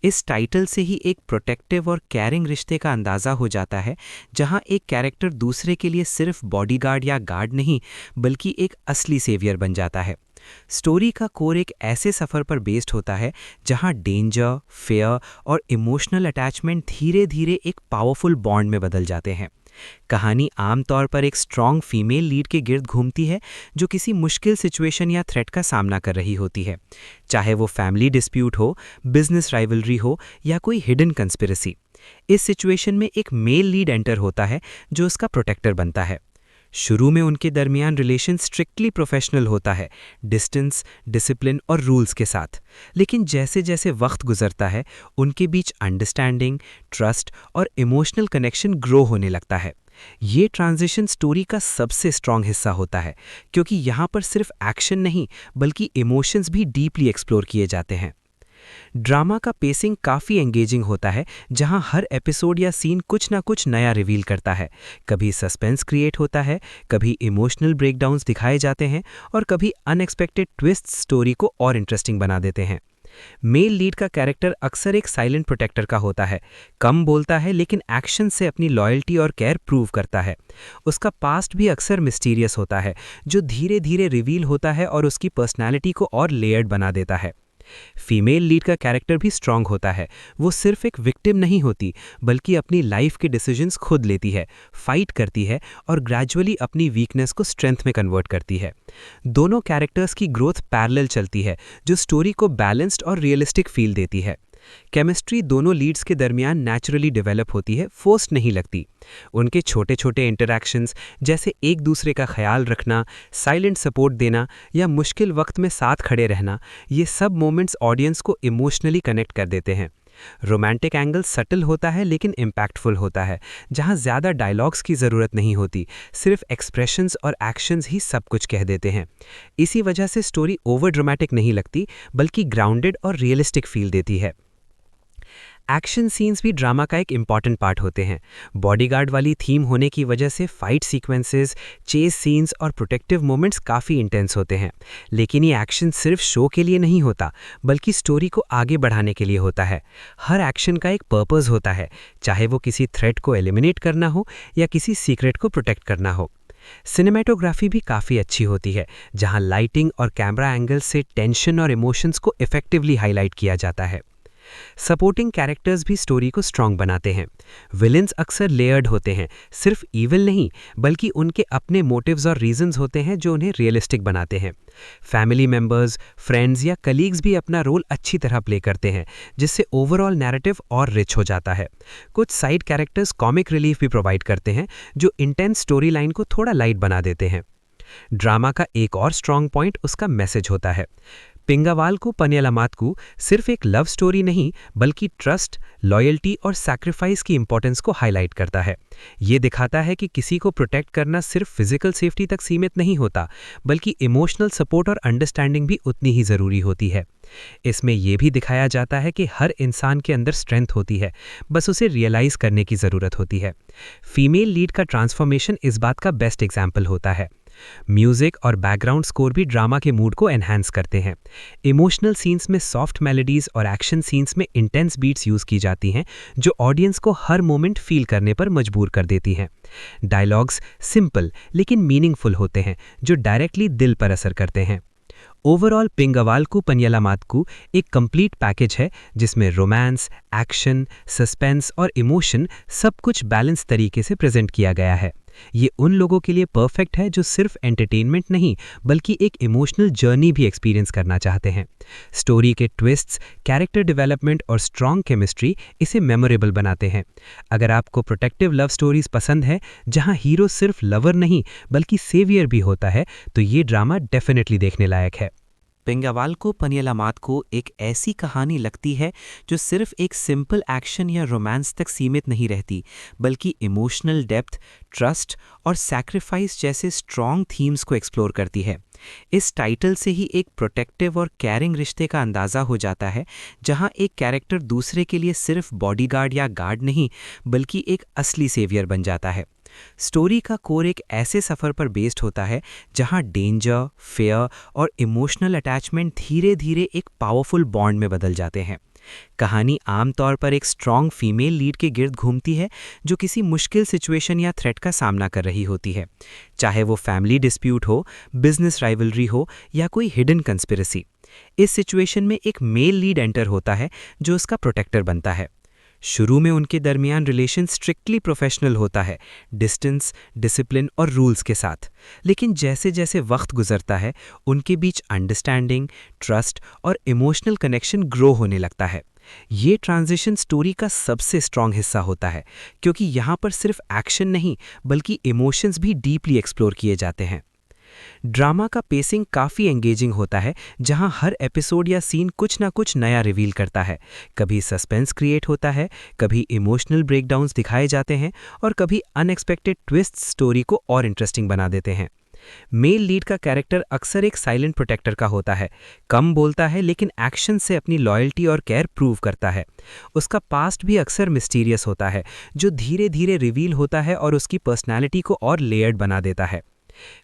इस टाइटल से ही एक प्रोटेक्टिव और केयरिंग रिश्ते का अंदाज़ा हो जाता है, जहां एक कैरेक्टर दूसरे के लिए सिर्फ बॉडीगार्ड या गार्ड नहीं, बल्कि एक असली सेवियर बन जाता है। स्टोरी का कोर एक ऐसे सफ़र पर बेस्ड होता है जहां डेंजर, फेयर और इमोशनल अटैचमेंट धीरे धीरे एक पावरफुल बॉन्ड में बदल जाते हैं। कहानी आमतौर पर एक स्ट्रॉन्ग फीमेल लीड के गिर्द घूमती है, जो किसी मुश्किल सिचुएशन या थ्रेट का सामना कर रही होती है, चाहे वो फैमिली डिस्प्यूट हो, बिजनेस राइवलरी हो या कोई हिडन कंस्पिरेसी। इस सिचुएशन में एक मेल लीड एंटर होता है, जो उसका प्रोटेक्टर बनता है। शुरू में उनके दरमियान रिलेशन स्ट्रिक्टली प्रोफेशनल होता है, डिस्टेंस, डिसिप्लिन और रूल्स के साथ। लेकिन जैसे जैसे वक्त गुजरता है, उनके बीच अंडरस्टैंडिंग, ट्रस्ट और इमोशनल कनेक्शन ग्रो होने लगता है। ये ट्रांजिशन स्टोरी का सबसे स्ट्रॉन्ग हिस्सा होता है, क्योंकि यहाँ पर सिर्फ एक्शन नहीं, बल्कि इमोशंस भी डीपली एक्सप्लोर किए जाते हैं। ड्रामा का पेसिंग काफ़ी एंगेजिंग होता है, जहां हर एपिसोड या सीन कुछ ना कुछ नया रिवील करता है। कभी सस्पेंस क्रिएट होता है, कभी इमोशनल ब्रेकडाउन्स दिखाए जाते हैं और कभी अनएक्सपेक्टेड ट्विस्ट स्टोरी को और इंटरेस्टिंग बना देते हैं। मेल लीड का कैरेक्टर अक्सर एक साइलेंट प्रोटेक्टर का होता है, कम बोलता है लेकिन एक्शन से अपनी लॉयल्टी और केयर प्रूव करता है। उसका पास्ट भी अक्सर मिस्टीरियस होता है, जो धीरे धीरे रिवील होता है और उसकी पर्सनैलिटी को और लेयर्ड बना देता है। फीमेल लीड का कैरेक्टर भी स्ट्रांग होता है। वो सिर्फ एक विक्टिम नहीं होती, बल्कि अपनी लाइफ के डिसीजंस खुद लेती है, फाइट करती है और ग्रेजुअली अपनी वीकनेस को स्ट्रेंथ में कन्वर्ट करती है। दोनों कैरेक्टर्स की ग्रोथ पैरेलल चलती है, जो स्टोरी को बैलेंस्ड और रियलिस्टिक फील देती है। केमिस्ट्री दोनों लीड्स के दरमियान नेचुरली डेवलप होती है, फोर्स्ड नहीं लगती। उनके छोटे छोटे इंटरैक्शंस जैसे एक दूसरे का ख्याल रखना, साइलेंट सपोर्ट देना या मुश्किल वक्त में साथ खड़े रहना, ये सब मोमेंट्स ऑडियंस को इमोशनली कनेक्ट कर देते हैं। रोमांटिक एंगल सटल होता है लेकिन इम्पैक्टफुल होता है, जहां ज़्यादा डायलॉग्स की ज़रूरत नहीं होती, सिर्फ एक्सप्रेशंस और एक्शंस ही सब कुछ कह देते हैं। इसी वजह से स्टोरी ओवर ड्रामेटिक नहीं लगती, बल्कि ग्राउंडेड और रियलिस्टिक फील देती है। एक्शन सीन्स भी ड्रामा का एक इम्पॉर्टेंट पार्ट होते हैं। बॉडीगार्ड वाली थीम होने की वजह से फाइट सीक्वेंसेस, चेस सीन्स और प्रोटेक्टिव मोमेंट्स काफ़ी इंटेंस होते हैं। लेकिन ये एक्शन सिर्फ शो के लिए नहीं होता, बल्कि स्टोरी को आगे बढ़ाने के लिए होता है। हर एक्शन का एक पर्पस होता है, चाहे वो किसी थ्रेट को एलिमिनेट करना हो या किसी सीक्रेट को प्रोटेक्ट करना हो। सिनेमेटोग्राफी भी काफ़ी अच्छी होती है, जहां लाइटिंग और कैमरा एंगल से टेंशन और इमोशंस को इफेक्टिवली हाईलाइट किया जाता है। सपोर्टिंग कैरेक्टर्स भी स्टोरी को स्ट्रॉन्ग बनाते हैं। विलेंस अक्सर लेयर्ड होते हैं, सिर्फ ईविल नहीं, बल्कि उनके अपने मोटिव्स और रीजंस होते हैं जो उन्हें रियलिस्टिक बनाते हैं। फैमिली मेंबर्स, फ्रेंड्स या कलीग्स भी अपना रोल अच्छी तरह प्ले करते हैं, जिससे ओवरऑल नैरेटिव और रिच हो जाता है। कुछ साइड कैरेक्टर्स कॉमिक रिलीफ भी प्रोवाइड करते हैं, जो इंटेंस स्टोरी लाइन को थोड़ा लाइट बना देते हैं। ड्रामा का एक और स्ट्रॉन्ग पॉइंट उसका मैसेज होता है। पिंगावाल्कू पनियलामात्कू सिर्फ एक लव स्टोरी नहीं, बल्कि ट्रस्ट, लॉयल्टी और सैक्रिफाइस की इंपॉर्टेंस को हाईलाइट करता है। ये दिखाता है कि किसी को प्रोटेक्ट करना सिर्फ फिजिकल सेफ्टी तक सीमित नहीं होता, बल्कि इमोशनल सपोर्ट और अंडरस्टैंडिंग भी उतनी ही ज़रूरी होती है। इसमें यह भी दिखाया जाता है कि हर इंसान के अंदर स्ट्रेंथ होती है, बस उसे रियलाइज़ करने की ज़रूरत होती है। फीमेल लीड का ट्रांसफॉर्मेशन इस बात का बेस्ट एग्जाम्पल होता है। म्यूजिक और बैकग्राउंड स्कोर भी ड्रामा के मूड को एनहांस करते हैं। इमोशनल सीन्स में सॉफ्ट मेलोडीज और एक्शन सीन्स में इंटेंस बीट्स यूज की जाती हैं, जो ऑडियंस को हर मोमेंट फील करने पर मजबूर कर देती हैं। डायलॉग्स सिंपल लेकिन मीनिंगफुल होते हैं, जो डायरेक्टली दिल पर असर करते हैं। ओवरऑल पिंगावाल्कू पनियलामात्कू एक कंप्लीट पैकेज है, जिसमें रोमांस, एक्शन, सस्पेंस और इमोशन सब कुछ बैलेंस तरीके से प्रेजेंट किया गया है। ये उन लोगों के लिए परफेक्ट है जो सिर्फ एंटरटेनमेंट नहीं, बल्कि एक इमोशनल जर्नी भी एक्सपीरियंस करना चाहते हैं। स्टोरी के ट्विस्ट्स, कैरेक्टर डेवलपमेंट और स्ट्रॉन्ग केमिस्ट्री इसे मेमोरेबल बनाते हैं। अगर आपको प्रोटेक्टिव लव स्टोरीज पसंद है, जहां हीरो सिर्फ लवर नहीं बल्कि सेवियर भी होता है, तो ये ड्रामा डेफिनेटली देखने लायक है। पिंगावाल्कू पनियलामात्कू एक ऐसी कहानी लगती है जो सिर्फ एक सिंपल एक्शन या रोमांस तक सीमित नहीं रहती, बल्कि इमोशनल डेप्थ, ट्रस्ट और सैक्रिफाइस जैसे स्ट्रॉन्ग थीम्स को एक्सप्लोर करती है। इस टाइटल से ही एक प्रोटेक्टिव और केयरिंग रिश्ते का अंदाज़ा हो जाता है, जहां एक कैरेक्टर दूसरे के लिए सिर्फ बॉडीगार्ड या गार्ड नहीं, बल्कि एक असली सेवियर बन जाता है। स्टोरी का कोर एक ऐसे सफ़र पर बेस्ड होता है जहां डेंजर, फेयर और इमोशनल अटैचमेंट धीरे धीरे एक पावरफुल बॉन्ड में बदल जाते हैं। कहानी आमतौर पर एक स्ट्रॉन्ग फीमेल लीड के गिर्द घूमती है, जो किसी मुश्किल सिचुएशन या थ्रेट का सामना कर रही होती है, चाहे वो फैमिली डिस्प्यूट हो, बिजनेस राइवलरी हो या कोई हिडन कंस्पिरेसी। इस सिचुएशन में एक मेल लीड एंटर होता है, जो उसका प्रोटेक्टर बनता है। शुरू में उनके दरमियान रिलेशन स्ट्रिक्टली प्रोफेशनल होता है, डिस्टेंस, डिसिप्लिन और रूल्स के साथ। लेकिन जैसे जैसे वक्त गुजरता है, उनके बीच अंडरस्टैंडिंग, ट्रस्ट और इमोशनल कनेक्शन ग्रो होने लगता है। ये ट्रांजिशन स्टोरी का सबसे स्ट्रॉन्ग हिस्सा होता है, क्योंकि यहाँ पर सिर्फ एक्शन नहीं, बल्कि इमोशंस भी डीपली एक्सप्लोर किए जाते हैं। ड्रामा का पेसिंग काफ़ी एंगेजिंग होता है, जहां हर एपिसोड या सीन कुछ ना कुछ नया रिवील करता है। कभी सस्पेंस क्रिएट होता है, कभी इमोशनल ब्रेकडाउन्स दिखाए जाते हैं और कभी अनएक्सपेक्टेड ट्विस्ट स्टोरी को और इंटरेस्टिंग बना देते हैं। मेल लीड का कैरेक्टर अक्सर एक साइलेंट प्रोटेक्टर का होता है, कम बोलता है लेकिन एक्शन से अपनी लॉयल्टी और केयर प्रूव करता है। उसका पास्ट भी अक्सर मिस्टीरियस होता है, जो धीरे धीरे रिवील होता है और उसकी पर्सनैलिटी को और लेयर्ड बना देता है।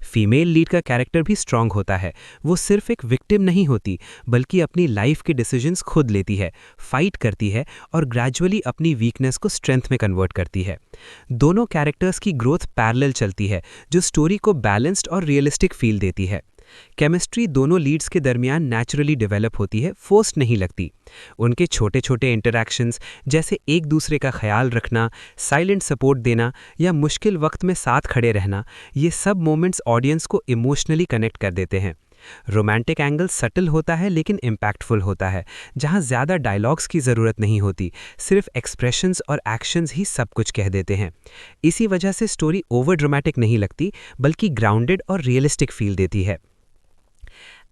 फीमेल लीड का कैरेक्टर भी स्ट्रॉन्ग होता है। वो सिर्फ एक विक्टिम नहीं होती, बल्कि अपनी लाइफ के डिसीजंस खुद लेती है, फाइट करती है और ग्रेजुअली अपनी वीकनेस को स्ट्रेंथ में कन्वर्ट करती है। दोनों कैरेक्टर्स की ग्रोथ पैरेलल चलती है, जो स्टोरी को बैलेंस्ड और रियलिस्टिक फील देती है। केमिस्ट्री दोनों लीड्स के दरमियान नेचुरली डेवलप होती है, फोर्स्ड नहीं लगती। उनके छोटे छोटे इंटरैक्शंस जैसे एक दूसरे का ख्याल रखना, साइलेंट सपोर्ट देना या मुश्किल वक्त में साथ खड़े रहना, ये सब मोमेंट्स ऑडियंस को इमोशनली कनेक्ट कर देते हैं। रोमांटिक एंगल सटल होता है लेकिन इम्पैक्टफुल होता है, जहां ज़्यादा डायलॉग्स की ज़रूरत नहीं होती, सिर्फ एक्सप्रेशंस और एक्शंस ही सब कुछ कह देते हैं। इसी वजह से स्टोरी ओवर ड्रामेटिक नहीं लगती, बल्कि ग्राउंडेड और रियलिस्टिक फील देती है।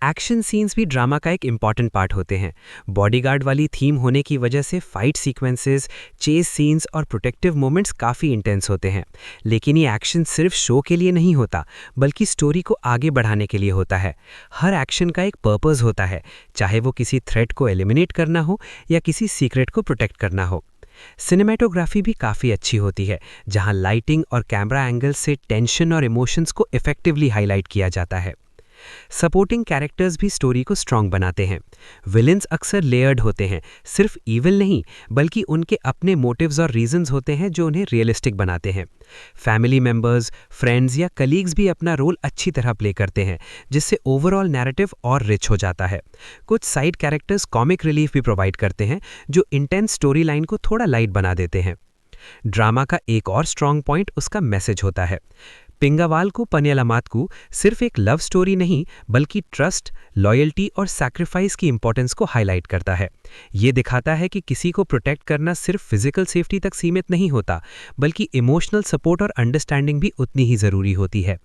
एक्शन सीन्स भी ड्रामा का एक इम्पॉर्टेंट पार्ट होते हैं। बॉडीगार्ड वाली थीम होने की वजह से फाइट सीक्वेंसेस, चेस सीन्स और प्रोटेक्टिव मोमेंट्स काफ़ी इंटेंस होते हैं। लेकिन ये एक्शन सिर्फ शो के लिए नहीं होता, बल्कि स्टोरी को आगे बढ़ाने के लिए होता है। हर एक्शन का एक पर्पस होता है, चाहे वो किसी थ्रेट को एलिमिनेट करना हो या किसी सीक्रेट को प्रोटेक्ट करना हो। सिनेमेटोग्राफी भी काफ़ी अच्छी होती है, जहां लाइटिंग और कैमरा एंगल से टेंशन और इमोशंस को इफेक्टिवली हाईलाइट किया जाता है। सपोर्टिंग कैरेक्टर्स भी स्टोरी को स्ट्रॉन्ग बनाते हैं। विलेंस अक्सर लेयर्ड होते हैं, सिर्फ ईविल नहीं, बल्कि उनके अपने मोटिव्स और रीजंस होते हैं जो उन्हें रियलिस्टिक बनाते हैं। फैमिली मेंबर्स, फ्रेंड्स या कलीग्स भी अपना रोल अच्छी तरह प्ले करते हैं, जिससे ओवरऑल नैरेटिव और रिच हो जाता है। कुछ साइड कैरेक्टर्स कॉमिक रिलीफ भी प्रोवाइड करते हैं, जो इंटेंस स्टोरी लाइन को थोड़ा लाइट बना देते हैं। ड्रामा का एक और स्ट्रॉन्ग पॉइंट उसका मैसेज होता है। पिंगावाल पनियलामातकू सिर्फ एक लव स्टोरी नहीं, बल्कि ट्रस्ट, लॉयल्टी और सैक्रिफाइस की इंपॉर्टेंस को हाईलाइट करता है। ये दिखाता है कि किसी को प्रोटेक्ट करना सिर्फ फिजिकल सेफ्टी तक सीमित नहीं होता, बल्कि इमोशनल सपोर्ट और अंडरस्टैंडिंग भी उतनी ही ज़रूरी होती है।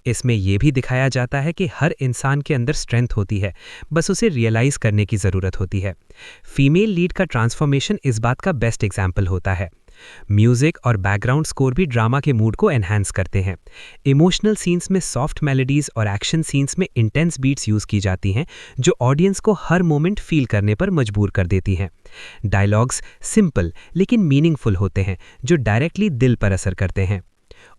इसमें यह भी दिखाया जाता है कि हर इंसान के अंदर स्ट्रेंथ होती है, बस उसे रियलाइज़ करने की ज़रूरत होती है। फीमेल लीड का ट्रांसफॉर्मेशन इस बात का बेस्ट एग्जाम्पल होता है। म्यूजिक और बैकग्राउंड स्कोर भी ड्रामा के मूड को एनहांस करते हैं। इमोशनल सीन्स में सॉफ्ट मेलोडीज और एक्शन सीन्स में इंटेंस बीट्स यूज की जाती हैं, जो ऑडियंस को हर मोमेंट फील करने पर मजबूर कर देती हैं। डायलॉग्स सिंपल लेकिन मीनिंगफुल होते हैं, जो डायरेक्टली दिल पर असर करते हैं।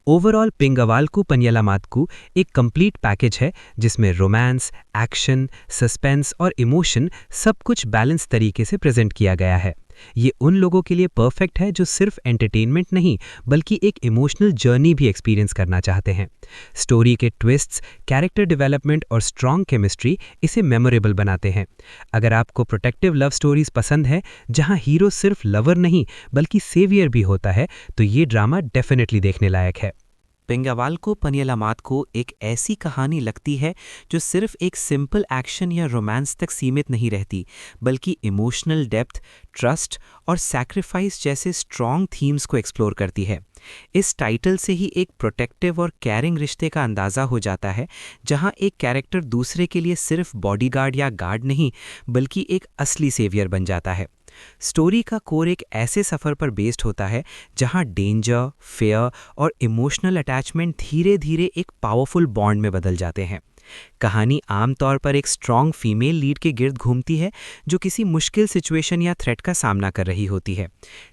ओवरऑल पिंगावालकू पनियलामातकू एक कंप्लीट पैकेज है, जिसमें रोमांस, एक्शन, सस्पेंस और इमोशन सब कुछ बैलेंस तरीके से प्रेजेंट किया गया है। ये उन लोगों के लिए परफेक्ट है जो सिर्फ एंटरटेनमेंट नहीं, बल्कि एक इमोशनल जर्नी भी एक्सपीरियंस करना चाहते हैं। स्टोरी के ट्विस्ट्स, कैरेक्टर डेवलपमेंट और स्ट्रॉन्ग केमिस्ट्री इसे मेमोरेबल बनाते हैं। अगर आपको प्रोटेक्टिव लव स्टोरीज पसंद है, जहां हीरो सिर्फ लवर नहीं बल्कि सेवियर भी होता है, तो ये ड्रामा डेफिनेटली देखने लायक है। पिंगावालकू पनियलामातकू एक ऐसी कहानी लगती है जो सिर्फ एक सिंपल एक्शन या रोमांस तक सीमित नहीं रहती, बल्कि इमोशनल डेप्थ, ट्रस्ट और सैक्रिफाइस जैसे स्ट्रॉन्ग थीम्स को एक्सप्लोर करती है। इस टाइटल से ही एक प्रोटेक्टिव और केयरिंग रिश्ते का अंदाज़ा हो जाता है, जहां एक कैरेक्टर दूसरे के लिए सिर्फ बॉडीगार्ड या गार्ड नहीं, बल्कि एक असली सेवियर बन जाता है। स्टोरी का कोर एक ऐसे सफ़र पर बेस्ड होता है जहां डेंजर, फेयर और इमोशनल अटैचमेंट धीरे धीरे एक पावरफुल बॉन्ड में बदल जाते हैं। कहानी आमतौर पर एक स्ट्रॉन्ग फीमेल लीड के गिर्द घूमती है, जो किसी मुश्किल सिचुएशन या थ्रेट का सामना कर रही होती है,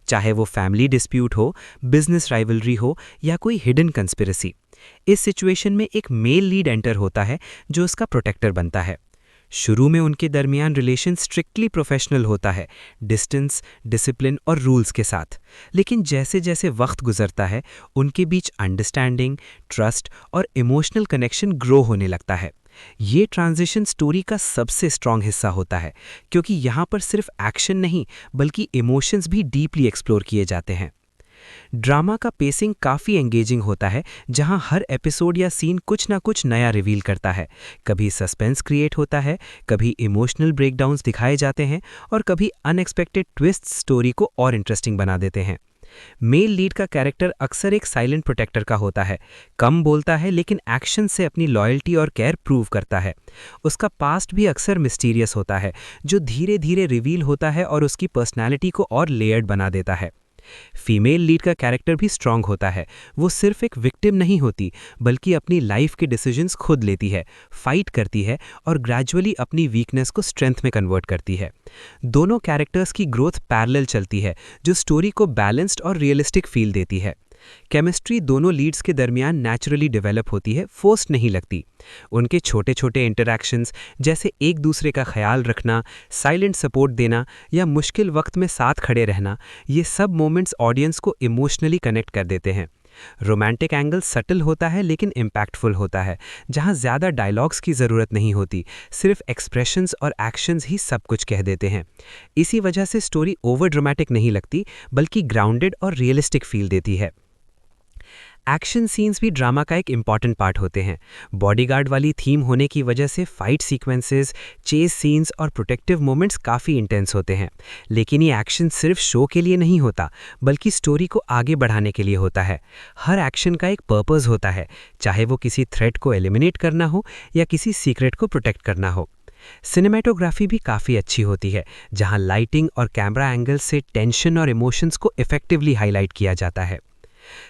चाहे वो फैमिली डिस्प्यूट हो, बिजनेस राइवलरी हो या कोई हिडन कंस्पिरेसी। इस सिचुएशन में एक मेल लीड एंटर होता है, जो उसका प्रोटेक्टर बनता है। शुरू में उनके दरमियान रिलेशन स्ट्रिक्टली प्रोफेशनल होता है, डिस्टेंस, डिसिप्लिन और रूल्स के साथ। लेकिन जैसे जैसे वक्त गुजरता है, उनके बीच अंडरस्टैंडिंग, ट्रस्ट और इमोशनल कनेक्शन ग्रो होने लगता है। ये ट्रांजिशन स्टोरी का सबसे स्ट्रॉन्ग हिस्सा होता है, क्योंकि यहाँ पर सिर्फ एक्शन नहीं, बल्कि इमोशंस भी डीपली एक्सप्लोर किए जाते हैं। ड्रामा का पेसिंग काफ़ी एंगेजिंग होता है, जहां हर एपिसोड या सीन कुछ ना कुछ नया रिवील करता है। कभी सस्पेंस क्रिएट होता है, कभी इमोशनल ब्रेकडाउन्स दिखाए जाते हैं और कभी अनएक्सपेक्टेड ट्विस्ट स्टोरी को और इंटरेस्टिंग बना देते हैं। मेल लीड का कैरेक्टर अक्सर एक साइलेंट प्रोटेक्टर का होता है, कम बोलता है लेकिन एक्शन से अपनी लॉयल्टी और केयर प्रूव करता है। उसका पास्ट भी अक्सर मिस्टीरियस होता है, जो धीरे धीरे रिवील होता है और उसकी पर्सनैलिटी को और लेयर्ड बना देता है। फीमेल लीड का कैरेक्टर भी स्ट्रॉन्ग होता है। वो सिर्फ एक विक्टिम नहीं होती, बल्कि अपनी लाइफ के डिसीजंस खुद लेती है, फाइट करती है और ग्रेजुअली अपनी वीकनेस को स्ट्रेंथ में कन्वर्ट करती है। दोनों कैरेक्टर्स की ग्रोथ पैरेलल चलती है, जो स्टोरी को बैलेंस्ड और रियलिस्टिक फील देती है। केमिस्ट्री दोनों लीड्स के दरमियान नेचुरली डेवलप होती है, फोर्स्ड नहीं लगती। उनके छोटे छोटे इंटरैक्शंस, जैसे एक दूसरे का ख्याल रखना, साइलेंट सपोर्ट देना या मुश्किल वक्त में साथ खड़े रहना, ये सब मोमेंट्स ऑडियंस को इमोशनली कनेक्ट कर देते हैं। रोमांटिक एंगल सटल होता है लेकिन इम्पैक्टफुल होता है, जहां ज़्यादा डायलॉग्स की ज़रूरत नहीं होती, सिर्फ एक्सप्रेशंस और एक्शंस ही सब कुछ कह देते हैं। इसी वजह से स्टोरी ओवर ड्रामेटिक नहीं लगती, बल्कि ग्राउंडेड और रियलिस्टिक फील देती है। एक्शन सीन्स भी ड्रामा का एक इम्पॉर्टेंट पार्ट होते हैं। बॉडीगार्ड वाली थीम होने की वजह से फाइट सीक्वेंसेस, चेस सीन्स और प्रोटेक्टिव मोमेंट्स काफ़ी इंटेंस होते हैं। लेकिन ये एक्शन सिर्फ शो के लिए नहीं होता, बल्कि स्टोरी को आगे बढ़ाने के लिए होता है। हर एक्शन का एक पर्पस होता है, चाहे वो किसी थ्रेट को एलिमिनेट करना हो या किसी सीक्रेट को प्रोटेक्ट करना हो। सिनेमेटोग्राफी भी काफ़ी अच्छी होती है, जहां लाइटिंग और कैमरा एंगल से टेंशन और इमोशंस को इफेक्टिवली हाईलाइट किया जाता है।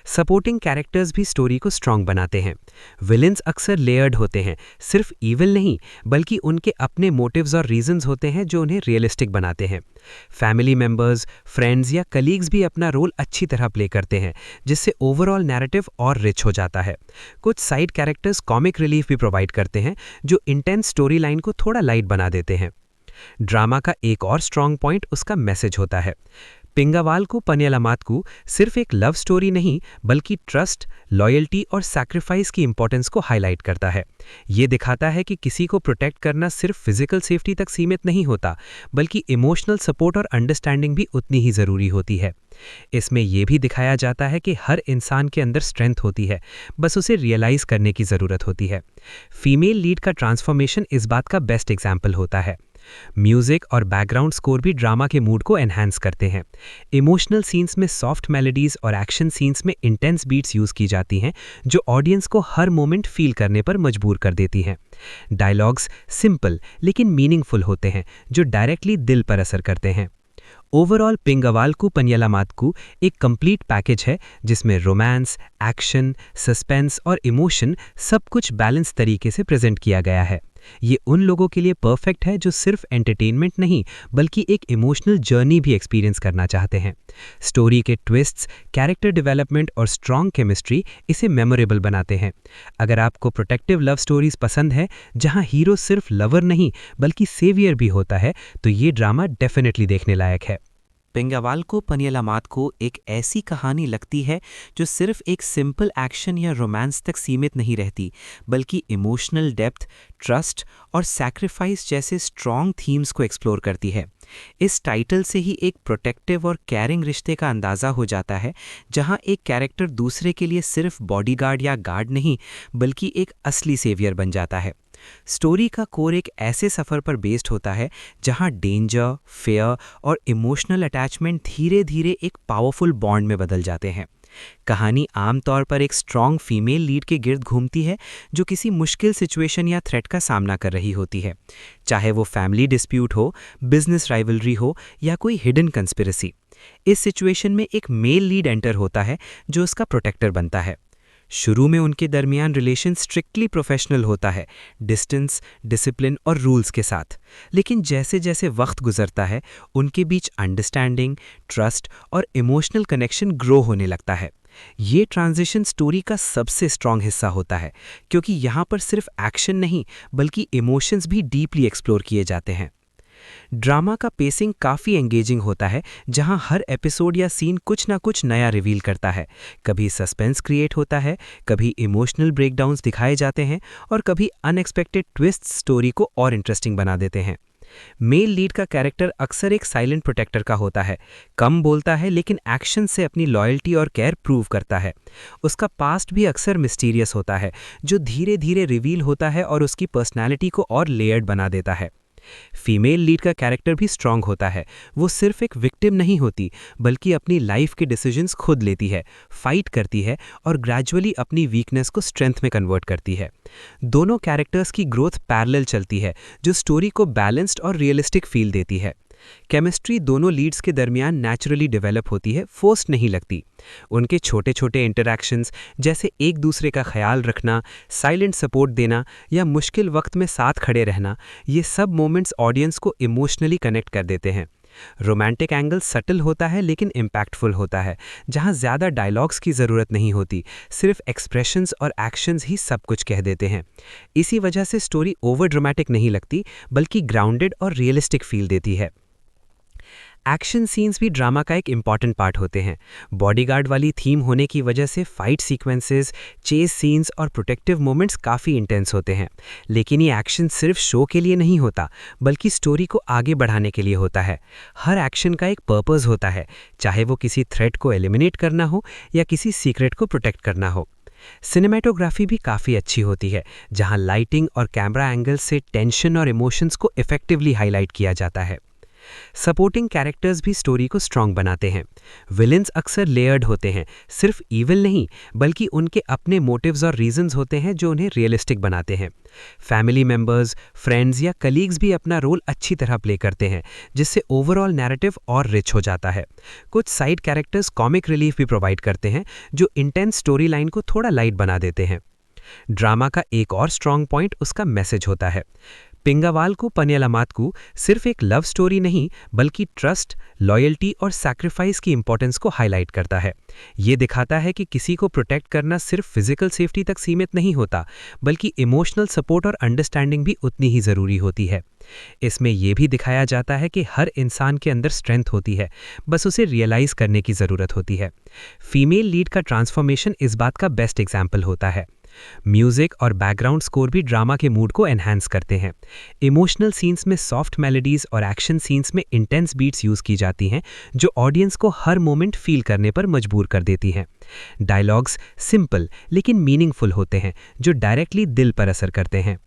सपोर्टिंग कैरेक्टर्स भी स्टोरी को स्ट्रॉन्ग बनाते हैं। विलेंस अक्सर लेयर्ड होते हैं, सिर्फ ईविल नहीं, बल्कि उनके अपने मोटिव्स और रीजंस होते हैं जो उन्हें रियलिस्टिक बनाते हैं। फैमिली मेंबर्स, फ्रेंड्स या कलीग्स भी अपना रोल अच्छी तरह प्ले करते हैं, जिससे ओवरऑल नैरेटिव और रिच हो जाता है। कुछ साइड कैरेक्टर्स कॉमिक रिलीफ भी प्रोवाइड करते हैं, जो इंटेंस स्टोरी लाइन को थोड़ा लाइट बना देते हैं। ड्रामा का एक और स्ट्रॉन्ग पॉइंट उसका मैसेज होता है। पिंगावाल्कू पनियलामात्कू सिर्फ एक लव स्टोरी नहीं, बल्कि ट्रस्ट, लॉयल्टी और सैक्रिफाइस की इंपॉर्टेंस को हाईलाइट करता है। ये दिखाता है कि किसी को प्रोटेक्ट करना सिर्फ फिजिकल सेफ्टी तक सीमित नहीं होता, बल्कि इमोशनल सपोर्ट और अंडरस्टैंडिंग भी उतनी ही ज़रूरी होती है। इसमें यह भी दिखाया जाता है कि हर इंसान के अंदर स्ट्रेंथ होती है, बस उसे रियलाइज़ करने की ज़रूरत होती है। फीमेल लीड का ट्रांसफॉर्मेशन इस बात का बेस्ट एग्जाम्पल होता है। म्यूजिक और बैकग्राउंड स्कोर भी ड्रामा के मूड को एनहांस करते हैं। इमोशनल सीन्स में सॉफ्ट मेलोडीज और एक्शन सीन्स में इंटेंस बीट्स यूज की जाती हैं, जो ऑडियंस को हर मोमेंट फील करने पर मजबूर कर देती हैं। डायलॉग्स सिंपल लेकिन मीनिंगफुल होते हैं, जो डायरेक्टली दिल पर असर करते हैं। ओवरऑल पिंगावाल्कू पनियलामात्कू एक कंप्लीट पैकेज है, जिसमें रोमांस, एक्शन, सस्पेंस और इमोशन सब कुछ बैलेंस तरीके से प्रेजेंट किया गया है। ये उन लोगों के लिए परफेक्ट है जो सिर्फ एंटरटेनमेंट नहीं, बल्कि एक इमोशनल जर्नी भी एक्सपीरियंस करना चाहते हैं। स्टोरी के ट्विस्ट्स, कैरेक्टर डेवलपमेंट और स्ट्रॉन्ग केमिस्ट्री इसे मेमोरेबल बनाते हैं। अगर आपको प्रोटेक्टिव लव स्टोरीज पसंद है, जहां हीरो सिर्फ लवर नहीं बल्कि सेवियर भी होता है, तो ये ड्रामा डेफिनेटली देखने लायक है। पिंगावाल्कू पनियलामात्कू एक ऐसी कहानी लगती है जो सिर्फ एक सिंपल एक्शन या रोमांस तक सीमित नहीं रहती, बल्कि इमोशनल डेप्थ, ट्रस्ट और सैक्रिफाइस जैसे स्ट्रॉन्ग थीम्स को एक्सप्लोर करती है। इस टाइटल से ही एक प्रोटेक्टिव और केयरिंग रिश्ते का अंदाज़ा हो जाता है, जहां एक कैरेक्टर दूसरे के लिए सिर्फ बॉडीगार्ड या गार्ड नहीं, बल्कि एक असली सेवियर बन जाता है। स्टोरी का कोर एक ऐसे सफ़र पर बेस्ड होता है जहां डेंजर, फेयर और इमोशनल अटैचमेंट धीरे धीरे एक पावरफुल बॉन्ड में बदल जाते हैं। कहानी आमतौर पर एक स्ट्रॉन्ग फीमेल लीड के गिर्द घूमती है, जो किसी मुश्किल सिचुएशन या थ्रेट का सामना कर रही होती है, चाहे वो फैमिली डिस्प्यूट हो, बिजनेस राइवलरी हो या कोई हिडन कंस्पिरेसी। इस सिचुएशन में एक मेल लीड एंटर होता है, जो उसका प्रोटेक्टर बनता है। शुरू में उनके दरमियान रिलेशन स्ट्रिक्टली प्रोफेशनल होता है, डिस्टेंस, डिसिप्लिन और रूल्स के साथ। लेकिन जैसे जैसे वक्त गुजरता है, उनके बीच अंडरस्टैंडिंग, ट्रस्ट और इमोशनल कनेक्शन ग्रो होने लगता है। ये ट्रांजिशन स्टोरी का सबसे स्ट्रॉन्ग हिस्सा होता है, क्योंकि यहाँ पर सिर्फ एक्शन नहीं, बल्कि इमोशंस भी डीपली एक्सप्लोर किए जाते हैं। ड्रामा का पेसिंग काफ़ी एंगेजिंग होता है, जहां हर एपिसोड या सीन कुछ ना कुछ नया रिवील करता है। कभी सस्पेंस क्रिएट होता है, कभी इमोशनल ब्रेकडाउन्स दिखाए जाते हैं और कभी अनएक्सपेक्टेड ट्विस्ट स्टोरी को और इंटरेस्टिंग बना देते हैं। मेल लीड का कैरेक्टर अक्सर एक साइलेंट प्रोटेक्टर का होता है, कम बोलता है लेकिन एक्शन से अपनी लॉयल्टी और केयर प्रूव करता है। उसका पास्ट भी अक्सर मिस्टीरियस होता है, जो धीरे धीरे रिवील होता है और उसकी पर्सनैलिटी को और लेयर्ड बना देता है। फीमेल लीड का कैरेक्टर भी स्ट्रॉन्ग होता है। वो सिर्फ एक विक्टिम नहीं होती, बल्कि अपनी लाइफ के डिसीजंस खुद लेती है, फाइट करती है और ग्रेजुअली अपनी वीकनेस को स्ट्रेंथ में कन्वर्ट करती है। दोनों कैरेक्टर्स की ग्रोथ पैरेलल चलती है, जो स्टोरी को बैलेंस्ड और रियलिस्टिक फील देती है। केमिस्ट्री दोनों लीड्स के दरमियान नेचुरली डेवलप होती है, फोर्स्ड नहीं लगती। उनके छोटे छोटे इंटरैक्शंस, जैसे एक दूसरे का ख्याल रखना, साइलेंट सपोर्ट देना या मुश्किल वक्त में साथ खड़े रहना, ये सब मोमेंट्स ऑडियंस को इमोशनली कनेक्ट कर देते हैं। रोमांटिक एंगल सटल होता है लेकिन इम्पैक्टफुल होता है, जहां ज़्यादा डायलॉग्स की ज़रूरत नहीं होती, सिर्फ एक्सप्रेशंस और एक्शंस ही सब कुछ कह देते हैं। इसी वजह से स्टोरी ओवर ड्रामेटिक नहीं लगती, बल्कि ग्राउंडेड और रियलिस्टिक फील देती है। एक्शन सीन्स भी ड्रामा का एक इम्पॉर्टेंट पार्ट होते हैं। बॉडीगार्ड वाली थीम होने की वजह से फाइट सीक्वेंसेस, चेस सीन्स और प्रोटेक्टिव मोमेंट्स काफ़ी इंटेंस होते हैं। लेकिन ये एक्शन सिर्फ शो के लिए नहीं होता, बल्कि स्टोरी को आगे बढ़ाने के लिए होता है। हर एक्शन का एक पर्पस होता है, चाहे वो किसी थ्रेट को एलिमिनेट करना हो या किसी सीक्रेट को प्रोटेक्ट करना हो। सिनेमैटोग्राफी भी काफ़ी अच्छी होती है, जहां लाइटिंग और कैमरा एंगल से टेंशन और इमोशंस को इफेक्टिवली हाईलाइट किया जाता है। सपोर्टिंग कैरेक्टर्स भी स्टोरी को स्ट्रॉन्ग बनाते हैं। विलेंस अक्सर लेयर्ड होते हैं, सिर्फ ईविल नहीं बल्कि उनके अपने मोटिव्स और रीजंस होते हैं जो उन्हें रियलिस्टिक बनाते हैं। फैमिली मेंबर्स, फ्रेंड्स या कलीग्स भी अपना रोल अच्छी तरह प्ले करते हैं, जिससे ओवरऑल नैरेटिव और रिच हो जाता है। कुछ साइड कैरेक्टर्स कॉमिक रिलीफ भी प्रोवाइड करते हैं, जो इंटेंस स्टोरी लाइन को थोड़ा लाइट बना देते हैं। ड्रामा का एक और स्ट्रॉन्ग पॉइंट उसका मैसेज होता है। पिंगावाल्कू पनियलामात्कू सिर्फ एक लव स्टोरी नहीं बल्कि ट्रस्ट, लॉयल्टी और सैक्रिफाइस की इंपॉर्टेंस को हाईलाइट करता है। ये दिखाता है कि किसी को प्रोटेक्ट करना सिर्फ फिजिकल सेफ्टी तक सीमित नहीं होता, बल्कि इमोशनल सपोर्ट और अंडरस्टैंडिंग भी उतनी ही ज़रूरी होती है। इसमें यह भी दिखाया जाता है कि हर इंसान के अंदर स्ट्रेंथ होती है, बस उसे रियलाइज़ करने की ज़रूरत होती है। फीमेल लीड का ट्रांसफॉर्मेशन इस बात का बेस्ट एग्जाम्पल होता है। म्यूजिक और बैकग्राउंड स्कोर भी ड्रामा के मूड को एनहांस करते हैं। इमोशनल सीन्स में सॉफ्ट मेलोडीज और एक्शन सीन्स में इंटेंस बीट्स यूज की जाती हैं, जो ऑडियंस को हर मोमेंट फील करने पर मजबूर कर देती हैं। डायलॉग्स सिंपल लेकिन मीनिंगफुल होते हैं, जो डायरेक्टली दिल पर असर करते हैं।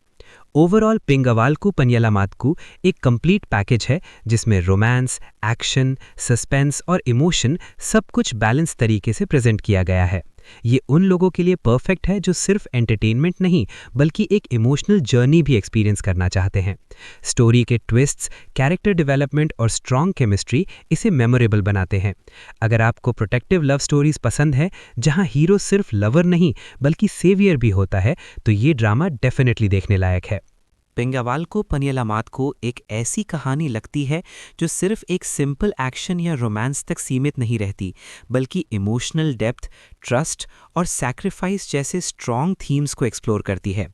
ओवरऑल पिंगावाल्कू पनियलामात्कू एक कंप्लीट पैकेज है, जिसमें रोमांस, एक्शन, सस्पेंस और इमोशन सब कुछ बैलेंस तरीके से प्रेजेंट किया गया है। ये उन लोगों के लिए परफेक्ट है जो सिर्फ एंटरटेनमेंट नहीं बल्कि एक इमोशनल जर्नी भी एक्सपीरियंस करना चाहते हैं। स्टोरी के ट्विस्ट्स, कैरेक्टर डेवलपमेंट और स्ट्रॉन्ग केमिस्ट्री इसे मेमोरेबल बनाते हैं। अगर आपको प्रोटेक्टिव लव स्टोरीज पसंद है जहां हीरो सिर्फ लवर नहीं बल्कि सेवियर भी होता है, तो ये ड्रामा डेफिनेटली देखने लायक है। पिंगावाल्कू पनियलामात्कू एक ऐसी कहानी लगती है जो सिर्फ एक सिंपल एक्शन या रोमांस तक सीमित नहीं रहती, बल्कि इमोशनल डेप्थ, ट्रस्ट और सैक्रिफाइस जैसे स्ट्रॉन्ग थीम्स को एक्सप्लोर करती है।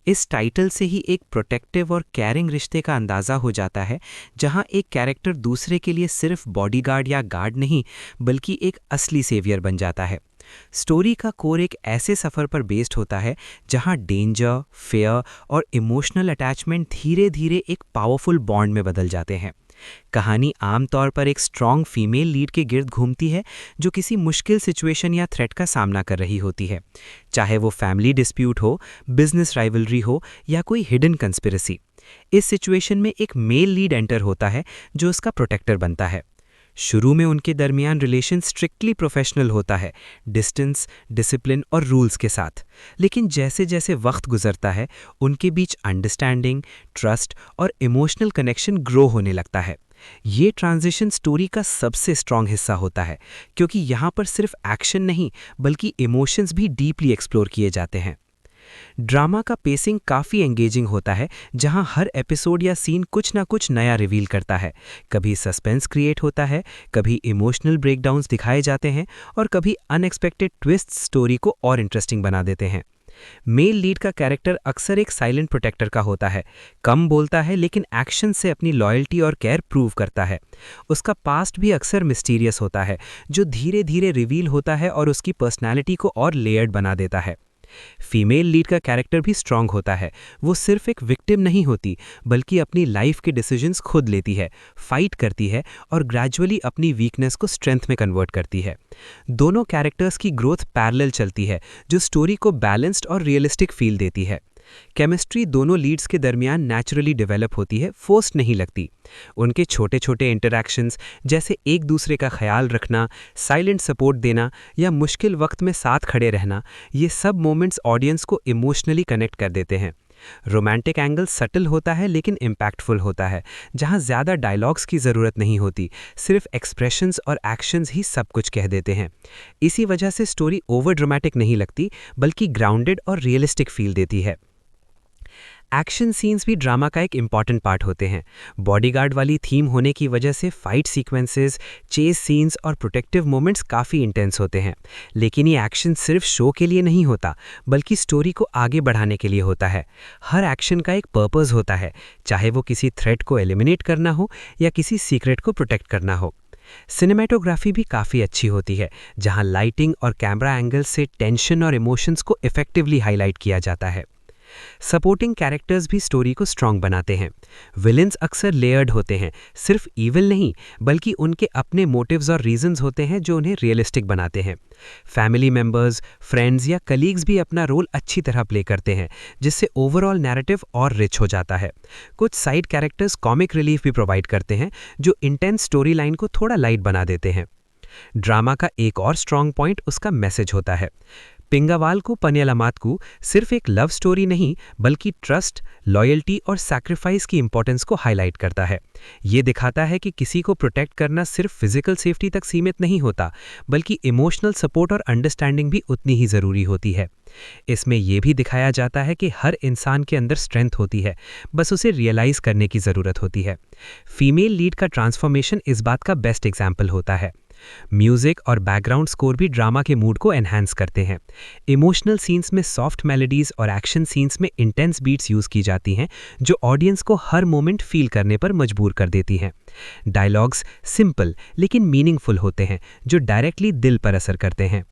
इस टाइटल से ही एक प्रोटेक्टिव और केयरिंग रिश्ते का अंदाज़ा हो जाता है, जहां एक कैरेक्टर दूसरे के लिए सिर्फ बॉडीगार्ड या गार्ड नहीं बल्कि एक असली सेवियर बन जाता है। स्टोरी का कोर एक ऐसे सफ़र पर बेस्ड होता है जहां डेंजर, फेयर और इमोशनल अटैचमेंट धीरे धीरे एक पावरफुल बॉन्ड में बदल जाते हैं। कहानी आमतौर पर एक स्ट्रॉन्ग फीमेल लीड के गिर्द घूमती है, जो किसी मुश्किल सिचुएशन या थ्रेट का सामना कर रही होती है, चाहे वो फैमिली डिस्प्यूट हो, बिजनेस राइवलरी हो या कोई हिडन कंस्पिरेसी। इस सिचुएशन में एक मेल लीड एंटर होता है जो उसका प्रोटेक्टर बनता है। शुरू में उनके दरमियान रिलेशन स्ट्रिक्टली प्रोफेशनल होता है, डिस्टेंस, डिसिप्लिन और रूल्स के साथ। लेकिन जैसे जैसे वक्त गुजरता है, उनके बीच अंडरस्टैंडिंग, ट्रस्ट और इमोशनल कनेक्शन ग्रो होने लगता है। ये ट्रांजिशन स्टोरी का सबसे स्ट्रॉन्ग हिस्सा होता है, क्योंकि यहाँ पर सिर्फ एक्शन नहीं बल्कि इमोशंस भी डीपली एक्सप्लोर किए जाते हैं। ड्रामा का पेसिंग काफ़ी एंगेजिंग होता है, जहां हर एपिसोड या सीन कुछ ना कुछ नया रिवील करता है। कभी सस्पेंस क्रिएट होता है, कभी इमोशनल ब्रेकडाउन्स दिखाए जाते हैं और कभी अनएक्सपेक्टेड ट्विस्ट स्टोरी को और इंटरेस्टिंग बना देते हैं। मेल लीड का कैरेक्टर अक्सर एक साइलेंट प्रोटेक्टर का होता है, कम बोलता है लेकिन एक्शन से अपनी लॉयल्टी और केयर प्रूव करता है। उसका पास्ट भी अक्सर मिस्टीरियस होता है, जो धीरे धीरे रिवील होता है और उसकी पर्सनैलिटी को और लेयर्ड बना देता है। फीमेल लीड का कैरेक्टर भी स्ट्रॉन्ग होता है। वो सिर्फ एक विक्टिम नहीं होती बल्कि अपनी लाइफ के डिसीजंस खुद लेती है, फाइट करती है और ग्रेजुअली अपनी वीकनेस को स्ट्रेंथ में कन्वर्ट करती है। दोनों कैरेक्टर्स की ग्रोथ पैरेलल चलती है, जो स्टोरी को बैलेंस्ड और रियलिस्टिक फील देती है। केमिस्ट्री दोनों लीड्स के दरमियान नेचुरली डेवलप होती है, फोर्स्ड नहीं लगती। उनके छोटे छोटे इंटरैक्शंस, जैसे एक दूसरे का ख्याल रखना, साइलेंट सपोर्ट देना या मुश्किल वक्त में साथ खड़े रहना, ये सब मोमेंट्स ऑडियंस को इमोशनली कनेक्ट कर देते हैं। रोमांटिक एंगल सटल होता है लेकिन इम्पैक्टफुल होता है, जहां ज़्यादा डायलॉग्स की ज़रूरत नहीं होती, सिर्फ एक्सप्रेशंस और एक्शंस ही सब कुछ कह देते हैं। इसी वजह से स्टोरी ओवर ड्रामेटिक नहीं लगती बल्कि ग्राउंडेड और रियलिस्टिक फील देती है। एक्शन सीन्स भी ड्रामा का एक इम्पॉर्टेंट पार्ट होते हैं। बॉडीगार्ड वाली थीम होने की वजह से फाइट सीक्वेंसेस, चेस सीन्स और प्रोटेक्टिव मोमेंट्स काफ़ी इंटेंस होते हैं। लेकिन ये एक्शन सिर्फ शो के लिए नहीं होता बल्कि स्टोरी को आगे बढ़ाने के लिए होता है। हर एक्शन का एक पर्पस होता है, चाहे वो किसी थ्रेट को एलिमिनेट करना हो या किसी सीक्रेट को प्रोटेक्ट करना हो। सिनेमैटोग्राफी भी काफ़ी अच्छी होती है, जहां लाइटिंग और कैमरा एंगल से टेंशन और इमोशंस को इफेक्टिवली हाईलाइट किया जाता है। सपोर्टिंग कैरेक्टर्स भी स्टोरी को स्ट्रॉन्ग बनाते हैं। विलेंस अक्सर लेयर्ड होते हैं, सिर्फ ईविल नहीं बल्कि उनके अपने मोटिव्स और रीजंस होते हैं जो उन्हें रियलिस्टिक बनाते हैं। फैमिली मेंबर्स, फ्रेंड्स या कलीग्स भी अपना रोल अच्छी तरह प्ले करते हैं, जिससे ओवरऑल नैरेटिव और रिच हो जाता है। कुछ साइड कैरेक्टर्स कॉमिक रिलीफ भी प्रोवाइड करते हैं, जो इंटेंस स्टोरी लाइन को थोड़ा लाइट बना देते हैं। ड्रामा का एक और स्ट्रॉन्ग पॉइंट उसका मैसेज होता है। पिंगावाल्कू पनियलामात्कू सिर्फ एक लव स्टोरी नहीं बल्कि ट्रस्ट, लॉयल्टी और सैक्रिफाइस की इंपॉर्टेंस को हाईलाइट करता है। ये दिखाता है कि किसी को प्रोटेक्ट करना सिर्फ फिजिकल सेफ्टी तक सीमित नहीं होता, बल्कि इमोशनल सपोर्ट और अंडरस्टैंडिंग भी उतनी ही ज़रूरी होती है। इसमें यह भी दिखाया जाता है कि हर इंसान के अंदर स्ट्रेंथ होती है, बस उसे रियलाइज करने की ज़रूरत होती है। फीमेल लीड का ट्रांसफॉर्मेशन इस बात का बेस्ट एग्जाम्पल होता है। म्यूजिक और बैकग्राउंड स्कोर भी ड्रामा के मूड को एनहांस करते हैं। इमोशनल सीन्स में सॉफ्ट मेलोडीज और एक्शन सीन्स में इंटेंस बीट्स यूज की जाती हैं, जो ऑडियंस को हर मोमेंट फील करने पर मजबूर कर देती हैं। डायलॉग्स सिंपल लेकिन मीनिंगफुल होते हैं, जो डायरेक्टली दिल पर असर करते हैं।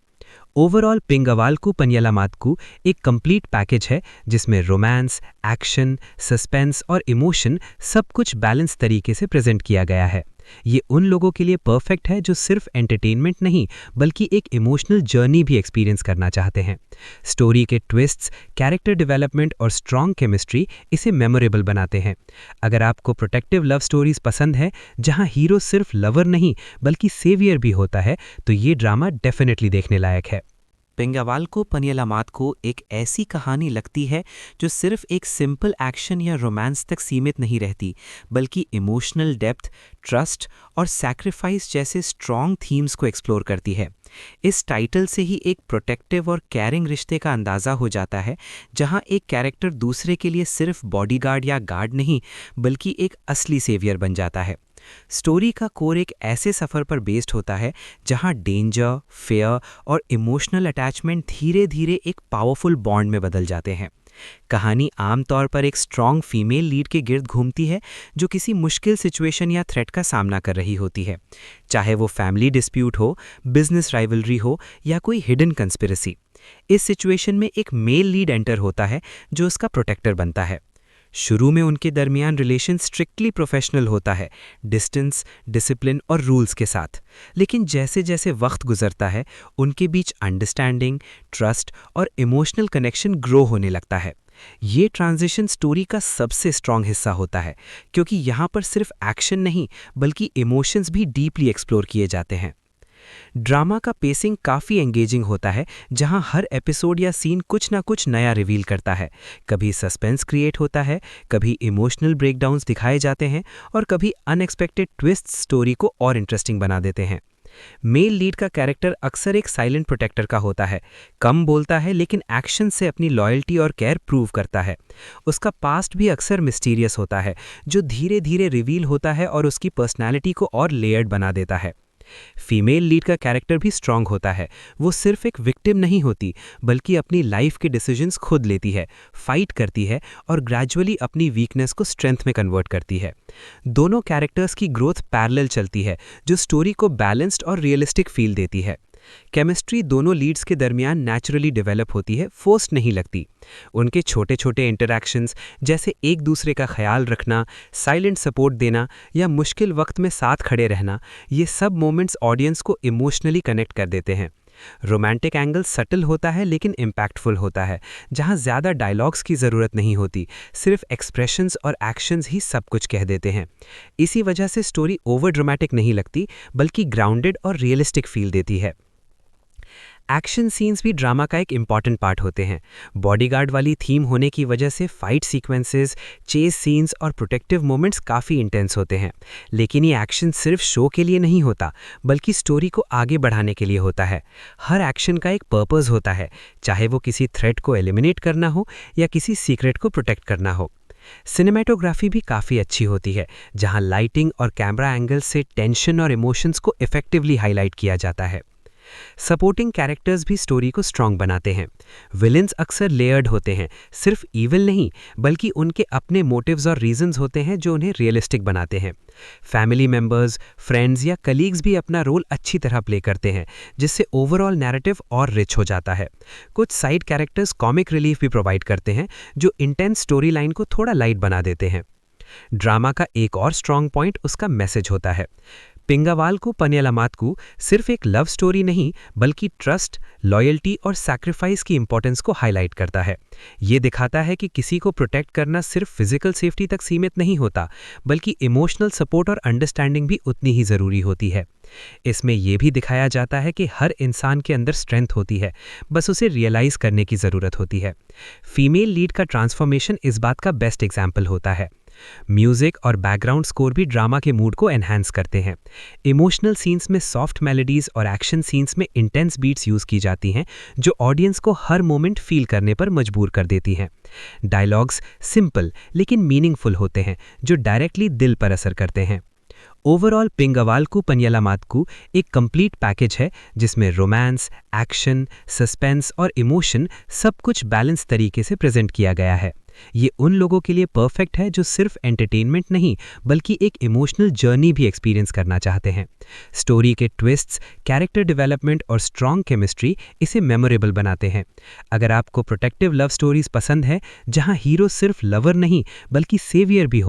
ओवरऑल पिंगावाल्कू पनियलामात्कू एक कंप्लीट पैकेज है, जिसमें रोमांस, एक्शन, सस्पेंस और इमोशन सब कुछ बैलेंस तरीके से प्रेजेंट किया गया है। ये उन लोगों के लिए परफेक्ट है जो सिर्फ एंटरटेनमेंट नहीं बल्कि एक इमोशनल जर्नी भी एक्सपीरियंस करना चाहते हैं। स्टोरी के ट्विस्ट्स, कैरेक्टर डेवलपमेंट और स्ट्रॉन्ग केमिस्ट्री इसे मेमोरेबल बनाते हैं। अगर आपको प्रोटेक्टिव लव स्टोरीज पसंद है जहां हीरो सिर्फ लवर नहीं बल्कि सेवियर भी होता है, तो ये ड्रामा डेफिनेटली देखने लायक है। पिंगावाल्कू पनियलामात्कू एक ऐसी कहानी लगती है जो सिर्फ एक सिंपल एक्शन या रोमांस तक सीमित नहीं रहती, बल्कि इमोशनल डेप्थ, ट्रस्ट और सैक्रिफाइस जैसे स्ट्रॉन्ग थीम्स को एक्सप्लोर करती है। इस टाइटल से ही एक प्रोटेक्टिव और केयरिंग रिश्ते का अंदाज़ा हो जाता है, जहां एक कैरेक्टर दूसरे के लिए सिर्फ बॉडीगार्ड या गार्ड नहीं बल्कि एक असली सेवियर बन जाता है। स्टोरी का कोर एक ऐसे सफ़र पर बेस्ड होता है जहां डेंजर, फेयर और इमोशनल अटैचमेंट धीरे धीरे एक पावरफुल बॉन्ड में बदल जाते हैं। कहानी आमतौर पर एक स्ट्रॉन्ग फीमेल लीड के गिर्द घूमती है, जो किसी मुश्किल सिचुएशन या थ्रेट का सामना कर रही होती है, चाहे वो फैमिली डिस्प्यूट हो, बिजनेस राइवलरी हो या कोई हिडन कंस्पिरेसी। इस सिचुएशन में एक मेल लीड एंटर होता है जो उसका प्रोटेक्टर बनता है। शुरू में उनके दरमियान रिलेशन स्ट्रिक्टली प्रोफेशनल होता है, डिस्टेंस, डिसिप्लिन और रूल्स के साथ। लेकिन जैसे जैसे वक्त गुजरता है, उनके बीच अंडरस्टैंडिंग, ट्रस्ट और इमोशनल कनेक्शन ग्रो होने लगता है। ये ट्रांजिशन स्टोरी का सबसे स्ट्रॉन्ग हिस्सा होता है, क्योंकि यहाँ पर सिर्फ एक्शन नहीं बल्कि इमोशंस भी डीपली एक्सप्लोर किए जाते हैं। ड्रामा का पेसिंग काफ़ी एंगेजिंग होता है, जहां हर एपिसोड या सीन कुछ ना कुछ नया रिवील करता है। कभी सस्पेंस क्रिएट होता है, कभी इमोशनल ब्रेकडाउन्स दिखाए जाते हैं और कभी अनएक्सपेक्टेड ट्विस्ट स्टोरी को और इंटरेस्टिंग बना देते हैं। मेल लीड का कैरेक्टर अक्सर एक साइलेंट प्रोटेक्टर का होता है, कम बोलता है लेकिन एक्शन से अपनी लॉयल्टी और केयर प्रूव करता है। उसका पास्ट भी अक्सर मिस्टीरियस होता है, जो धीरे धीरे रिवील होता है और उसकी पर्सनैलिटी को और लेयर्ड बना देता है। फीमेल लीड का कैरेक्टर भी स्ट्रॉन्ग होता है। वो सिर्फ एक विक्टिम नहीं होती बल्कि अपनी लाइफ के डिसीजंस खुद लेती है, फाइट करती है और ग्रेजुअली अपनी वीकनेस को स्ट्रेंथ में कन्वर्ट करती है। दोनों कैरेक्टर्स की ग्रोथ पैरेलल चलती है, जो स्टोरी को बैलेंस्ड और रियलिस्टिक फील देती है। केमिस्ट्री दोनों लीड्स के दरमियान नेचुरली डेवलप होती है, फोर्स्ड नहीं लगती। उनके छोटे छोटे इंटरैक्शंस, जैसे एक दूसरे का ख्याल रखना, साइलेंट सपोर्ट देना या मुश्किल वक्त में साथ खड़े रहना, ये सब मोमेंट्स ऑडियंस को इमोशनली कनेक्ट कर देते हैं। रोमांटिक एंगल सटल होता है लेकिन इम्पैक्टफुल होता है, जहां ज़्यादा डायलॉग्स की ज़रूरत नहीं होती, सिर्फ एक्सप्रेशंस और एक्शंस ही सब कुछ कह देते हैं। इसी वजह से स्टोरी ओवर ड्रामेटिक नहीं लगती बल्कि ग्राउंडेड और रियलिस्टिक फील देती है। एक्शन सीन्स भी ड्रामा का एक इम्पॉर्टेंट पार्ट होते हैं। बॉडीगार्ड वाली थीम होने की वजह से फाइट सीक्वेंसेस, चेस सीन्स और प्रोटेक्टिव मोमेंट्स काफ़ी इंटेंस होते हैं। लेकिन ये एक्शन सिर्फ शो के लिए नहीं होता बल्कि स्टोरी को आगे बढ़ाने के लिए होता है। हर एक्शन का एक पर्पस होता है, चाहे वो किसी थ्रेट को एलिमिनेट करना हो या किसी सीक्रेट को प्रोटेक्ट करना हो। सिनेमेटोग्राफी भी काफ़ी अच्छी होती है, जहां लाइटिंग और कैमरा एंगल से टेंशन और इमोशंस को इफेक्टिवली हाईलाइट किया जाता है। सपोर्टिंग कैरेक्टर्स भी स्टोरी को स्ट्रॉन्ग बनाते हैं। विलेंस अक्सर लेयर्ड होते हैं, सिर्फ ईविल नहीं बल्कि उनके अपने मोटिव्स और रीजंस होते हैं जो उन्हें रियलिस्टिक बनाते हैं। फैमिली मेंबर्स, फ्रेंड्स या कलीग्स भी अपना रोल अच्छी तरह प्ले करते हैं, जिससे ओवरऑल नैरेटिव और रिच हो जाता है। कुछ साइड कैरेक्टर्स कॉमिक रिलीफ भी प्रोवाइड करते हैं, जो इंटेंस स्टोरी लाइन को थोड़ा लाइट बना देते हैं। ड्रामा का एक और स्ट्रॉन्ग पॉइंट उसका मैसेज होता है। पिंगावाल्कू पनियलामात्कू सिर्फ एक लव स्टोरी नहीं बल्कि ट्रस्ट, लॉयल्टी और सैक्रिफाइस की इंपॉर्टेंस को हाईलाइट करता है। ये दिखाता है कि किसी को प्रोटेक्ट करना सिर्फ फिजिकल सेफ्टी तक सीमित नहीं होता, बल्कि इमोशनल सपोर्ट और अंडरस्टैंडिंग भी उतनी ही ज़रूरी होती है। इसमें यह भी दिखाया जाता है कि हर इंसान के अंदर स्ट्रेंथ होती है, बस उसे रियलाइज करने की ज़रूरत होती है। फीमेल लीड का ट्रांसफॉर्मेशन इस बात का बेस्ट एग्जाम्पल होता है। म्यूजिक और बैकग्राउंड स्कोर भी ड्रामा के मूड को एनहांस करते हैं। इमोशनल सीन्स में सॉफ्ट मेलोडीज और एक्शन सीन्स में इंटेंस बीट्स यूज की जाती हैं, जो ऑडियंस को हर मोमेंट फील करने पर मजबूर कर देती हैं। डायलॉग्स सिंपल लेकिन मीनिंगफुल होते हैं, जो डायरेक्टली दिल पर असर करते हैं। ओवरऑल पिंगावाल्कू पनियलामात्कू एक कंप्लीट पैकेज है, जिसमें रोमांस, एक्शन, सस्पेंस और इमोशन सब कुछ बैलेंस तरीके से प्रेजेंट किया गया है। ये उन लोगों के लिए परफेक्ट है जो सिर्फ एंटरटेनमेंट नहीं बल्कि एक इमोशनल जर्नी भी एक्सपीरियंस करना चाहते हैं। स्टोरी के ट्विस्ट्स, कैरेक्टर डेवलपमेंट और स्ट्रॉन्ग केमिस्ट्री इसे मेमोरेबल बनाते हैं। अगर आपको प्रोटेक्टिव लव स्टोरीज पसंद है जहां हीरो सिर्फ लवर नहीं बल्कि सेवियर भी हो,